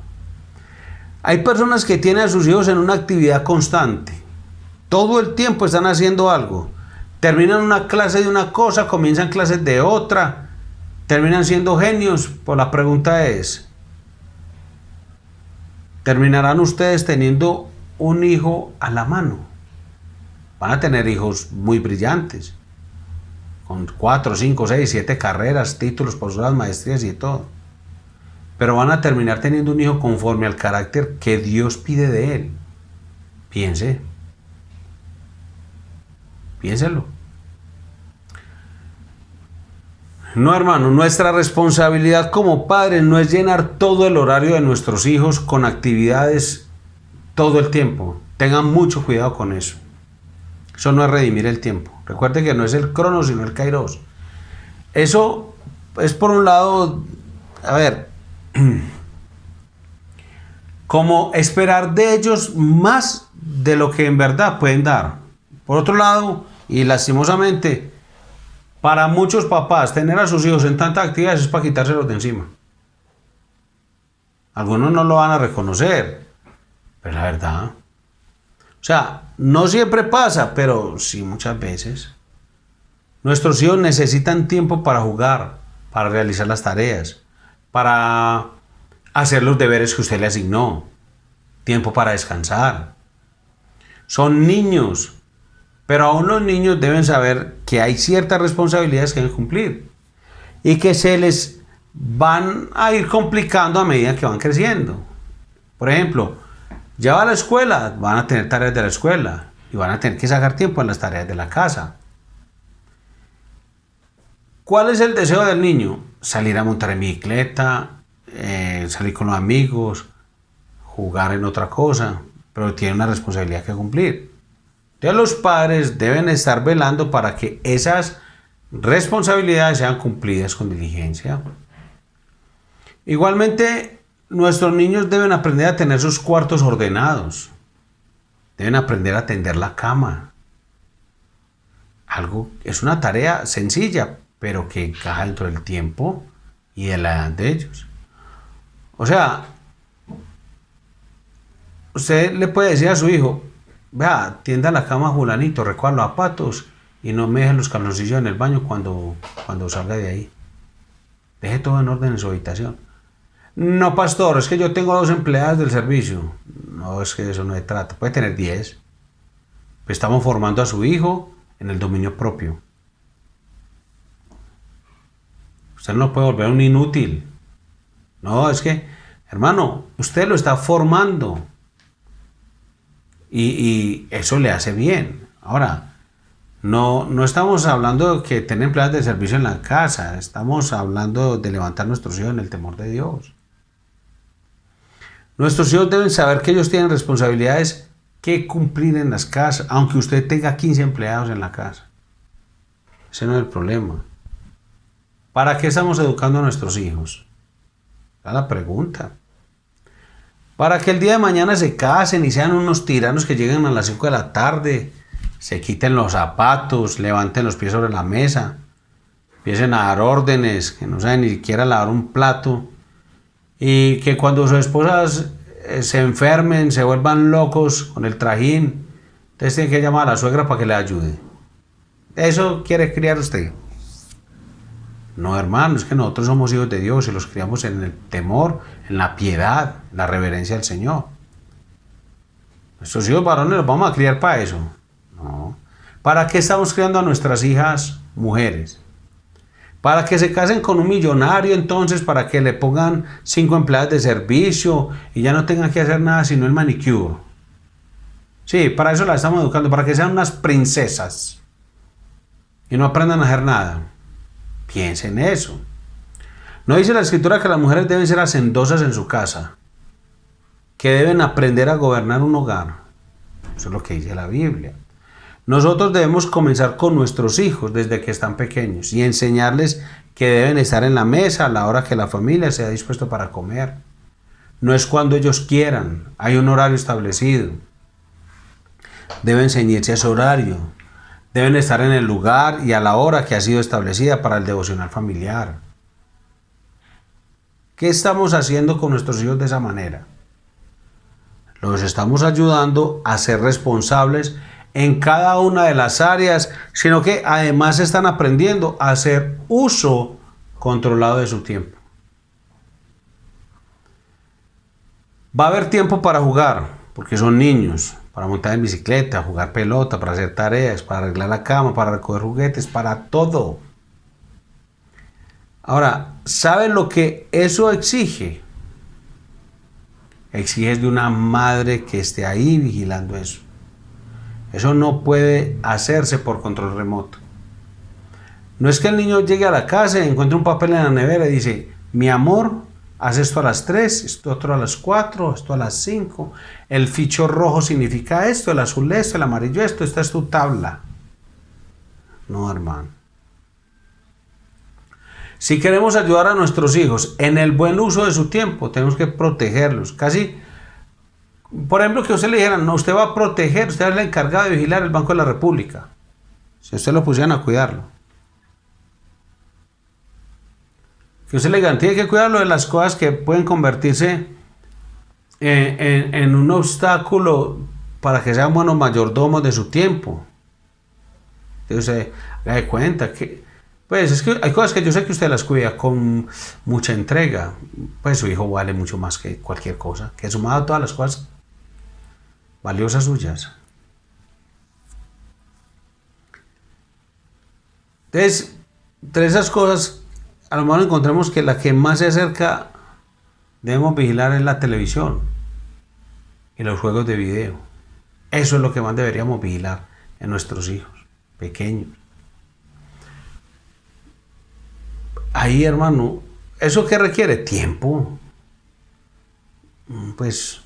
Hay personas que tienen a sus hijos en una actividad constante. Todo el tiempo están haciendo algo. Terminan una clase de una cosa, comienzan clases de otra. Terminan siendo genios. Pues la pregunta es, ¿terminarán ustedes teniendo un hijo a la mano? Van a tener hijos muy brillantes, con 4, 5, 6, 7 carreras, títulos, posgrados, maestrías y todo. Pero van a terminar teniendo un hijo conforme al carácter que Dios pide de él. Piénselo. No, hermano, nuestra responsabilidad como padres no es llenar todo el horario de nuestros hijos con actividades todo el tiempo. Tengan mucho cuidado con eso. Eso no es redimir el tiempo. Recuerde que no es el cronos, sino el kairos. Eso es por un lado, a ver, como esperar de ellos más de lo que en verdad pueden dar. Por otro lado, y lastimosamente, para muchos papás, tener a sus hijos en tantas actividades es para quitárselos de encima. Algunos no lo van a reconocer, pero la verdad. O sea, no siempre pasa, pero sí muchas veces. Nuestros hijos necesitan tiempo para jugar, para realizar las tareas, para hacer los deberes que usted le asignó, tiempo para descansar. Son niños, pero aún los niños deben saber que hay ciertas responsabilidades que deben cumplir y que se les van a ir complicando a medida que van creciendo. Por ejemplo, ya va a la escuela, van a tener tareas de la escuela y van a tener que sacar tiempo en las tareas de la casa. ¿Cuál es el deseo del niño? Salir a montar en bicicleta, salir con los amigos, jugar en otra cosa, pero tiene una responsabilidad que cumplir. Entonces los padres deben estar velando para que esas responsabilidades sean cumplidas con diligencia. Igualmente, nuestros niños deben aprender a tener sus cuartos ordenados. Deben aprender a tender la cama. Es una tarea sencilla, pero que encaja dentro del tiempo y de la edad de ellos. O sea, usted le puede decir a su hijo, vea, tienda la cama fulanito, recoja los zapatos y no me deje los calzoncillos en el baño cuando salga de ahí. Deje todo en orden en su habitación. No, pastor, es que yo tengo 2 empleadas del servicio. No, es que eso no se trata. Puede tener 10. Pues estamos formando a su hijo en el dominio propio. Usted no lo puede volver un inútil. No, es que, hermano, usted lo está formando. Y eso le hace bien. Ahora, no estamos hablando de que tener empleadas de servicio en la casa. Estamos hablando de levantar a nuestros hijos en el temor de Dios. Nuestros hijos deben saber que ellos tienen responsabilidades que cumplir en las casas, aunque usted tenga 15 empleados en la casa. Ese no es el problema. ¿Para qué estamos educando a nuestros hijos? Esa es la pregunta. Para que el día de mañana se casen y sean unos tiranos que lleguen a las 5 de la tarde, se quiten los zapatos, levanten los pies sobre la mesa, empiecen a dar órdenes, que no saben ni siquiera lavar un plato, y que cuando sus esposas se enfermen, se vuelvan locos con el trajín, entonces tienen que llamar a la suegra para que le ayude. ¿Eso quiere criar usted? No, hermano, es que nosotros somos hijos de Dios y los criamos en el temor, en la piedad, en la reverencia al Señor. Nuestros hijos varones los vamos a criar para eso. No. ¿Para qué estamos criando a nuestras hijas mujeres? Para que se casen con un millonario, entonces, para que le pongan 5 empleadas de servicio y ya no tengan que hacer nada sino el manicure. Sí, para eso las estamos educando, para que sean unas princesas y no aprendan a hacer nada. Piensen en eso. ¿No dice la Escritura que las mujeres deben ser hacendosas en su casa? Que deben aprender a gobernar un hogar. Eso es lo que dice la Biblia. Nosotros debemos comenzar con nuestros hijos desde que están pequeños y enseñarles que deben estar en la mesa a la hora que la familia sea dispuesta para comer. No es cuando ellos quieran, hay un horario establecido. Deben ceñirse a ese horario. Deben estar en el lugar y a la hora que ha sido establecida para el devocional familiar. ¿Qué estamos haciendo con nuestros hijos de esa manera? Los estamos ayudando a ser responsables en cada una de las áreas, sino que además están aprendiendo a hacer uso controlado de su tiempo. Va a haber tiempo para jugar, porque son niños, para montar en bicicleta, jugar pelota, para hacer tareas, para arreglar la cama, para recoger juguetes, para todo. Ahora, ¿saben lo que eso exige? Exige de una madre que esté ahí vigilando eso. Eso no puede hacerse por control remoto. No es que el niño llegue a la casa y encuentre un papel en la nevera y dice, mi amor, haz esto a las 3, esto otro a las 4, esto a las 5. El ficho rojo significa esto, el azul esto, el amarillo esto, esta es tu tabla. No, hermano. Si queremos ayudar a nuestros hijos en el buen uso de su tiempo, tenemos que protegerlos. Casi, por ejemplo, que usted le dijeran, no, usted va a proteger, usted es el encargado de vigilar el Banco de la República. Si usted lo pusieran a cuidarlo. Que usted le digan, tiene que cuidarlo de las cosas que pueden convertirse en un obstáculo para que sean buenos mayordomos de su tiempo. Entonces, haga de cuenta que, pues es que hay cosas que yo sé que usted las cuida con mucha entrega. Pues su hijo vale mucho más que cualquier cosa, que sumado a todas las cosas valiosas suyas. Entonces, entre esas cosas, a lo mejor encontramos que la que más se acerca, debemos vigilar es la televisión y los juegos de video. Eso es lo que más deberíamos vigilar en nuestros hijos pequeños. Ahí, hermano, ¿eso qué requiere? Tiempo. Pues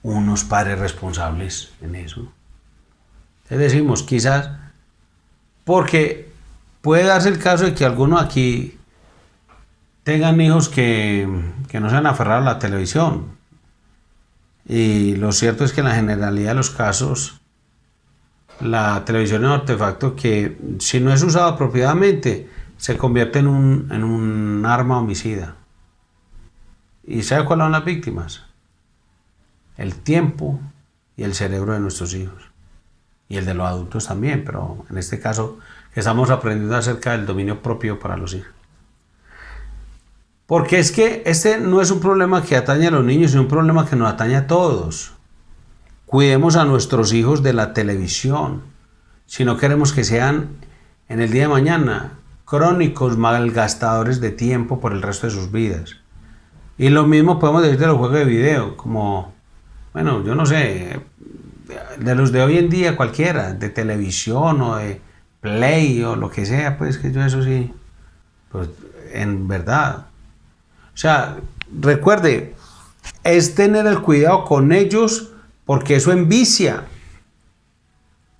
unos padres responsables en eso. Entonces decimos, quizás, porque puede darse el caso de que algunos aquí tengan hijos que no se han aferrado a la televisión. Y lo cierto es que en la generalidad de los casos, la televisión es un artefacto que, si no es usado apropiadamente, se convierte en un arma homicida. ¿Y sabe cuáles son las víctimas? El tiempo y el cerebro de nuestros hijos. Y el de los adultos también, pero en este caso que estamos aprendiendo acerca del dominio propio para los hijos. Porque es que este no es un problema que atañe a los niños, es un problema que nos atañe a todos. Cuidemos a nuestros hijos de la televisión. Si no queremos que sean en el día de mañana crónicos malgastadores de tiempo por el resto de sus vidas. Y lo mismo podemos decir de los juegos de video, como, bueno, yo no sé, de los de hoy en día cualquiera, de televisión o de Play o lo que sea, pues que yo eso sí, pues en verdad. O sea, recuerde, es tener el cuidado con ellos porque eso envicia.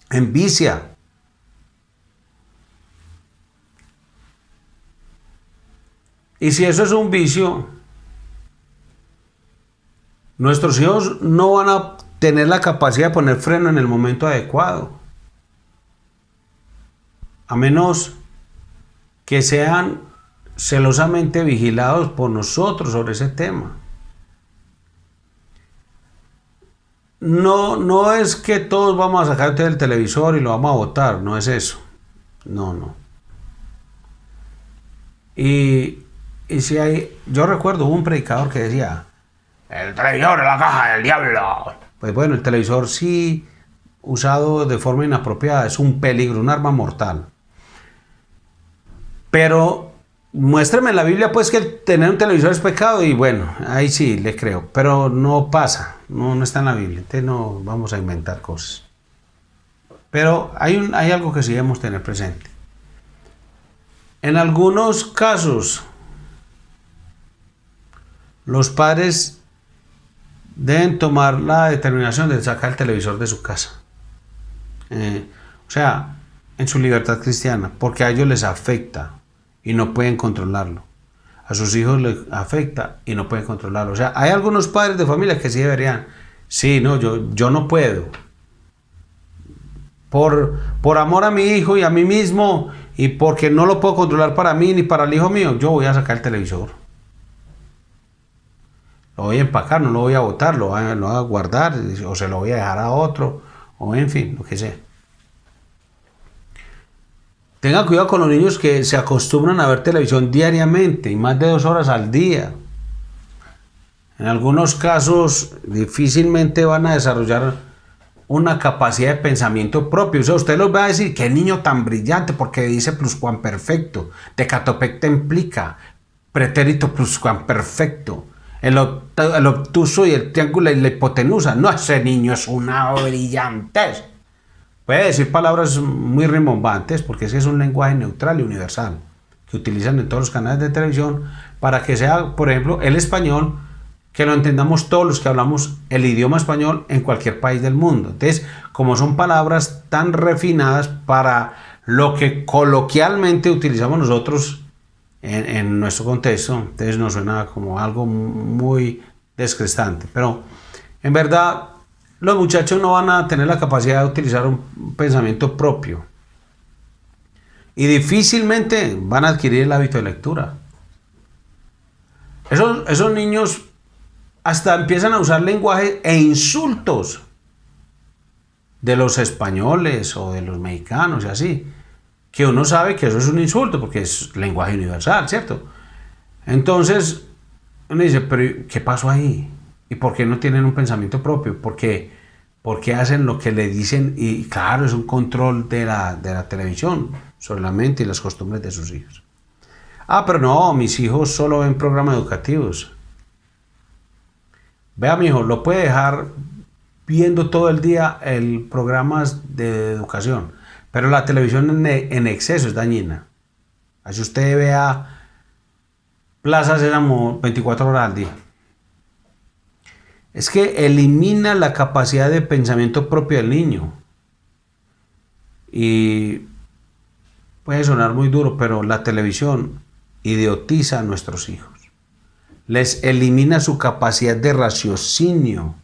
Envicia. Y si eso es un vicio, nuestros hijos no van a tener la capacidad de poner freno en el momento adecuado. A menos que sean celosamente vigilados por nosotros sobre ese tema. No es que todos vamos a sacar del televisor y lo vamos a botar, no es eso. No. Y si hay, yo recuerdo un predicador que decía, el televisor es la caja del diablo. Pues bueno, el televisor sí, usado de forma inapropiada, es un peligro, un arma mortal. Pero muéstrame en la Biblia pues que el tener un televisor es pecado y bueno, ahí sí le creo, pero no pasa, no está en la Biblia, entonces no vamos a inventar cosas. Pero hay algo que sí debemos tener presente. En algunos casos, los padres deben tomar la determinación de sacar el televisor de su casa. O sea, en su libertad cristiana, porque a ellos les afecta y no pueden controlarlo. A sus hijos les afecta y no pueden controlarlo. O sea, hay algunos padres de familia que sí deberían, sí, no, yo no puedo. por amor a mi hijo y a mí mismo, y porque no lo puedo controlar para mí ni para el hijo mío, yo voy a sacar el televisor. Lo voy a empacar, no lo voy a botar, lo voy a guardar, o se lo voy a dejar a otro, o en fin, lo que sea. Tenga cuidado con los niños que se acostumbran a ver televisión diariamente y más de 2 horas al día. En algunos casos difícilmente van a desarrollar una capacidad de pensamiento propio. O sea, usted los va a decir, qué niño tan brillante, porque dice pluscuamperfecto, decatopecta implica, pretérito pluscuamperfecto, el obtuso y el triángulo y la hipotenusa. No, ese niño es una brillantez. Puede decir palabras muy rimbombantes porque ese es un lenguaje neutral y universal que utilizan en todos los canales de televisión para que sea, por ejemplo, el español, que lo entendamos todos los que hablamos el idioma español en cualquier país del mundo. Entonces, como son palabras tan refinadas para lo que coloquialmente utilizamos nosotros en nuestro contexto, entonces nos suena como algo muy descrestante. Pero en verdad, los muchachos no van a tener la capacidad de utilizar un pensamiento propio y difícilmente van a adquirir el hábito de lectura. Esos niños hasta empiezan a usar lenguaje e insultos de los españoles o de los mexicanos y así, que uno sabe que eso es un insulto porque es lenguaje universal, ¿cierto? Entonces uno dice, pero ¿qué pasó ahí? ¿Y por qué no tienen un pensamiento propio? Porque hacen lo que le dicen, y claro, es un control de la televisión sobre la mente y las costumbres de sus hijos. Ah, pero no, mis hijos solo ven programas educativos. Vea, mi hijo, lo puede dejar viendo todo el día el programas de educación, pero la televisión en exceso es dañina. Así usted vea Plaza Sésamo 24 horas al día. Es que elimina la capacidad de pensamiento propio del niño. Y puede sonar muy duro, pero la televisión idiotiza a nuestros hijos. Les elimina su capacidad de raciocinio.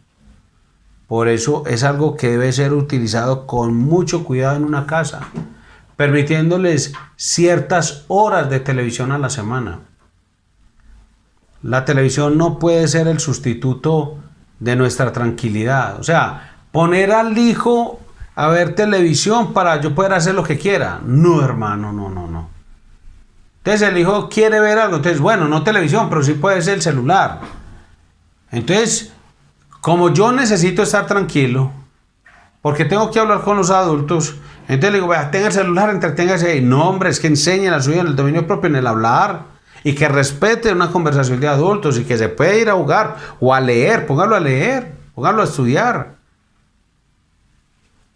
Por eso es algo que debe ser utilizado con mucho cuidado en una casa, permitiéndoles ciertas horas de televisión a la semana. La televisión no puede ser el sustituto de nuestra tranquilidad. O sea, poner al hijo a ver televisión para yo poder hacer lo que quiera. No, hermano, no. Entonces el hijo quiere ver algo. Entonces, bueno, no televisión, pero sí puede ser el celular. Entonces, como yo necesito estar tranquilo, porque tengo que hablar con los adultos, entonces le digo, vea, tenga el celular, entreténgase ahí. No, hombre, es que enseñe la suya en el dominio propio, en el hablar. Y que respete una conversación de adultos y que se puede ir a jugar o a leer, póngalo a estudiar.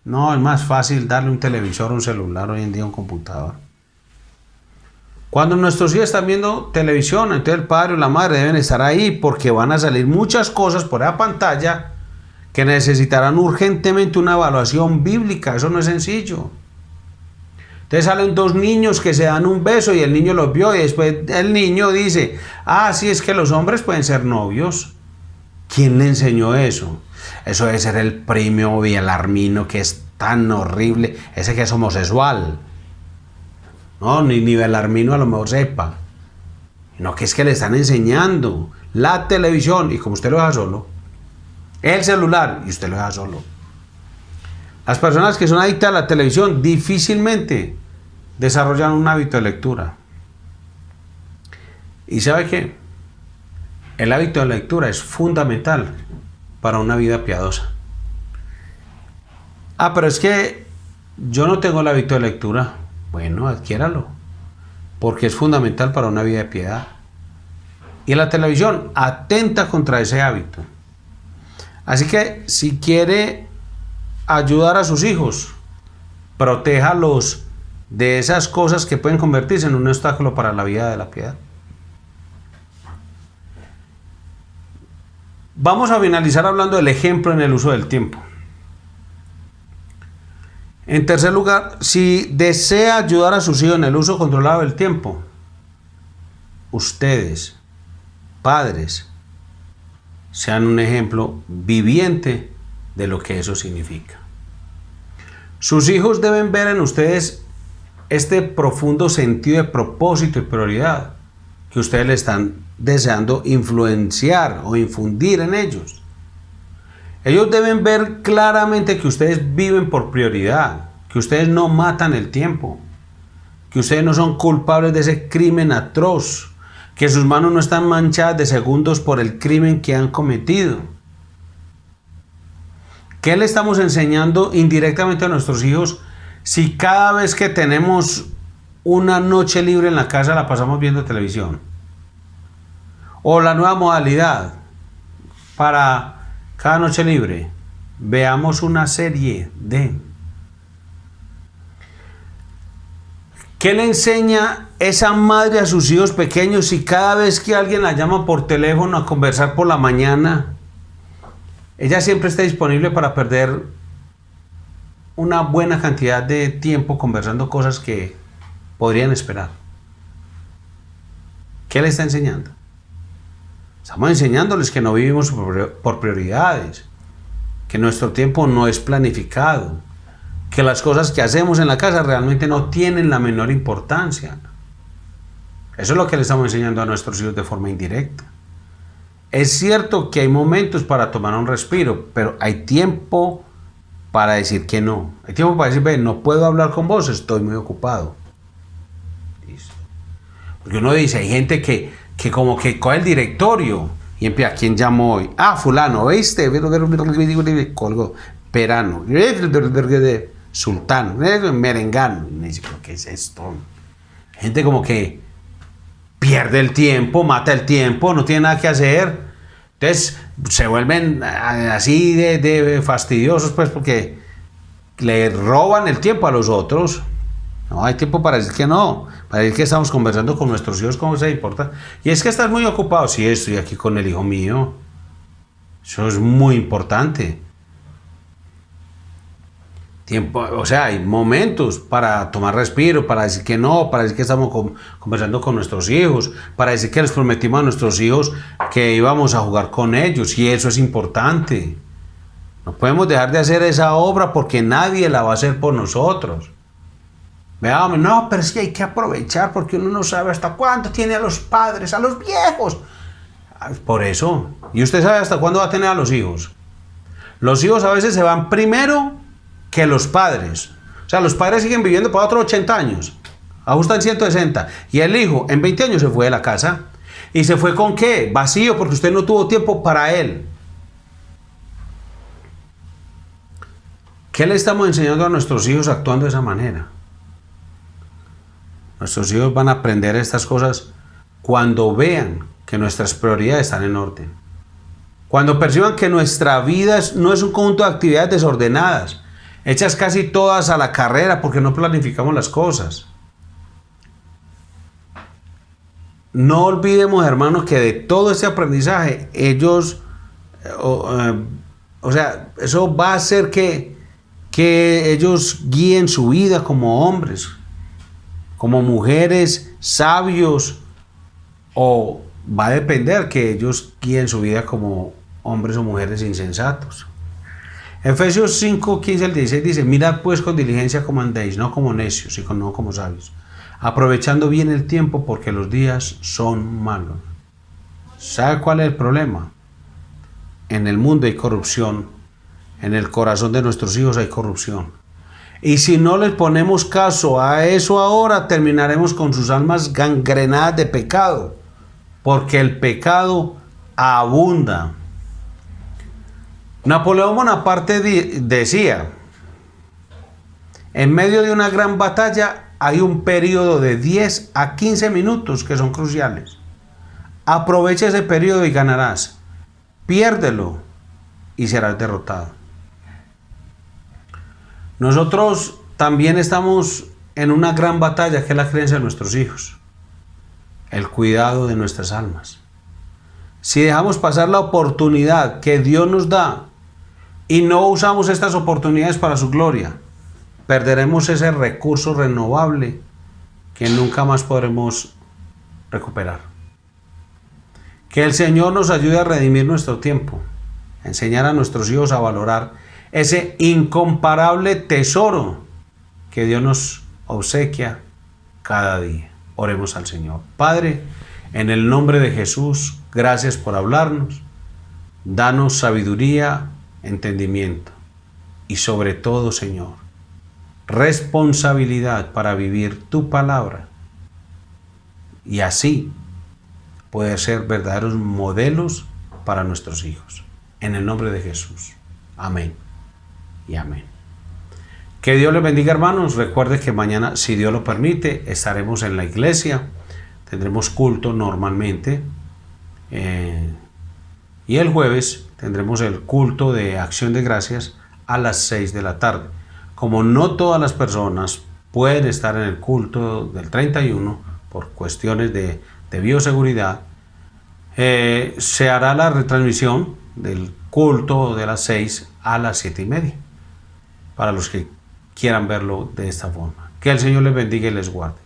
No, es más fácil darle un televisor, un celular, hoy en día un computador. Cuando nuestros hijos están viendo televisión, entonces el padre o la madre deben estar ahí porque van a salir muchas cosas por esa pantalla que necesitarán urgentemente una evaluación bíblica. Eso no es sencillo. Entonces salen 2 niños que se dan un beso y el niño los vio y después el niño dice, ah, sí, es que los hombres pueden ser novios. ¿Quién le enseñó eso? Eso debe ser el primo Belarmino, que es tan horrible, ese que es homosexual. No, ni Belarmino a lo mejor sepa. No, que es que le están enseñando la televisión y como usted lo deja solo, el celular y usted lo deja solo. Las personas que son adictas a la televisión difícilmente desarrollan un hábito de lectura. ¿Y sabe qué? El hábito de lectura es fundamental para una vida piadosa. Ah, pero es que yo no tengo el hábito de lectura. Bueno, adquiéralo, porque es fundamental para una vida de piedad. Y la televisión atenta contra ese hábito. Así que si quiere ayudar a sus hijos, protéjalos de esas cosas que pueden convertirse en un obstáculo para la vida de la piedad. Vamos a finalizar hablando del ejemplo en el uso del tiempo. En tercer lugar, si desea ayudar a sus hijos en el uso controlado del tiempo, ustedes, padres, sean un ejemplo viviente de lo que eso significa. Sus hijos deben ver en ustedes este profundo sentido de propósito y prioridad que ustedes le están deseando influenciar o infundir en ellos. Ellos deben ver claramente que ustedes viven por prioridad, que ustedes no matan el tiempo, que ustedes no son culpables de ese crimen atroz, que sus manos no están manchadas de segundos por el crimen que han cometido. ¿Qué le estamos enseñando indirectamente a nuestros hijos si cada vez que tenemos una noche libre en la casa la pasamos viendo televisión? O la nueva modalidad para cada noche libre, veamos una serie de... ¿Qué le enseña esa madre a sus hijos pequeños si cada vez que alguien la llama por teléfono a conversar por la mañana, ella siempre está disponible para perder una buena cantidad de tiempo conversando cosas que podrían esperar? ¿Qué le está enseñando? Estamos enseñándoles que no vivimos por prioridades, que nuestro tiempo no es planificado, que las cosas que hacemos en la casa realmente no tienen la menor importancia. Eso es lo que le estamos enseñando a nuestros hijos de forma indirecta. Es cierto que hay momentos para tomar un respiro, pero hay tiempo para decir que no. Hay tiempo para decir, ve, no puedo hablar con vos, estoy muy ocupado. ¿Listo? Porque uno dice, hay gente que como que coge el directorio y empieza, ¿a quién llamó hoy? Ah, fulano, ¿viste? Colgo, Perano, Sultán, Merengano. Y me dice, ¿pero qué es esto? Gente como que pierde el tiempo, mata el tiempo, no tiene nada que hacer. Entonces se vuelven así de fastidiosos, pues, porque le roban el tiempo a los otros. No hay tiempo para decir que no, para decir que estamos conversando con nuestros hijos, como se importa. Y es que estás muy ocupado. Sí, estoy aquí con el hijo mío. Eso es muy importante. Tiempo, o sea, hay momentos para tomar respiro, para decir que no, para decir que estamos conversando con nuestros hijos, para decir que les prometimos a nuestros hijos que íbamos a jugar con ellos, y eso es importante. No podemos dejar de hacer esa obra porque nadie la va a hacer por nosotros. Veamos, no, pero sí hay que aprovechar porque uno no sabe hasta cuándo tiene a los padres, a los viejos. Por eso. ¿Y usted sabe hasta cuándo va a tener a los hijos? Los hijos a veces se van primero que los padres. O sea, los padres siguen viviendo para otros 80 años. Ajustan 160. Y el hijo en 20 años se fue de la casa. ¿Y se fue con qué? Vacío, porque usted no tuvo tiempo para él. ¿Qué le estamos enseñando a nuestros hijos actuando de esa manera? Nuestros hijos van a aprender estas cosas cuando vean que nuestras prioridades están en orden. Cuando perciban que nuestra vida no es un conjunto de actividades desordenadas, hechas casi todas a la carrera porque no planificamos las cosas. No olvidemos, hermanos, que de todo este aprendizaje, ellos, o sea, eso va a hacer que ellos guíen su vida como hombres, como mujeres sabios, o va a depender que ellos guíen su vida como hombres o mujeres insensatos. Efesios 5, 15 al 16 dice, mirad pues con diligencia como andéis, no como necios, sino como sabios, aprovechando bien el tiempo porque los días son malos. ¿Sabe cuál es el problema? En el mundo hay corrupción, en el corazón de nuestros hijos hay corrupción. Y si no les ponemos caso a eso ahora, terminaremos con sus almas gangrenadas de pecado, porque el pecado abunda. Napoleón Bonaparte decía, en medio de una gran batalla hay un periodo de 10 a 15 minutos que son cruciales. Aprovecha ese periodo y ganarás. Piérdelo y serás derrotado. Nosotros también estamos en una gran batalla que es la creencia de nuestros hijos, el cuidado de nuestras almas. Si dejamos pasar la oportunidad que Dios nos da y no usamos estas oportunidades para su gloria, perderemos ese recurso renovable que nunca más podremos recuperar. Que el Señor nos ayude a redimir nuestro tiempo, a enseñar a nuestros hijos a valorar ese incomparable tesoro que Dios nos obsequia cada día. Oremos al Señor. Padre, en el nombre de Jesús, gracias por hablarnos. Danos sabiduría, entendimiento y sobre todo, Señor, responsabilidad para vivir tu palabra y así poder ser verdaderos modelos para nuestros hijos. En el nombre de Jesús. Amén y amén. Que Dios les bendiga, hermanos. Recuerde que mañana, si Dios lo permite, estaremos en la iglesia. Tendremos culto normalmente. Y el jueves tendremos el culto de acción de gracias a las 6 de la tarde. Como no todas las personas pueden estar en el culto del 31 por cuestiones de bioseguridad, se hará la retransmisión del culto de las 6 a las 7:30 para los que quieran verlo de esta forma. Que el Señor les bendiga y les guarde.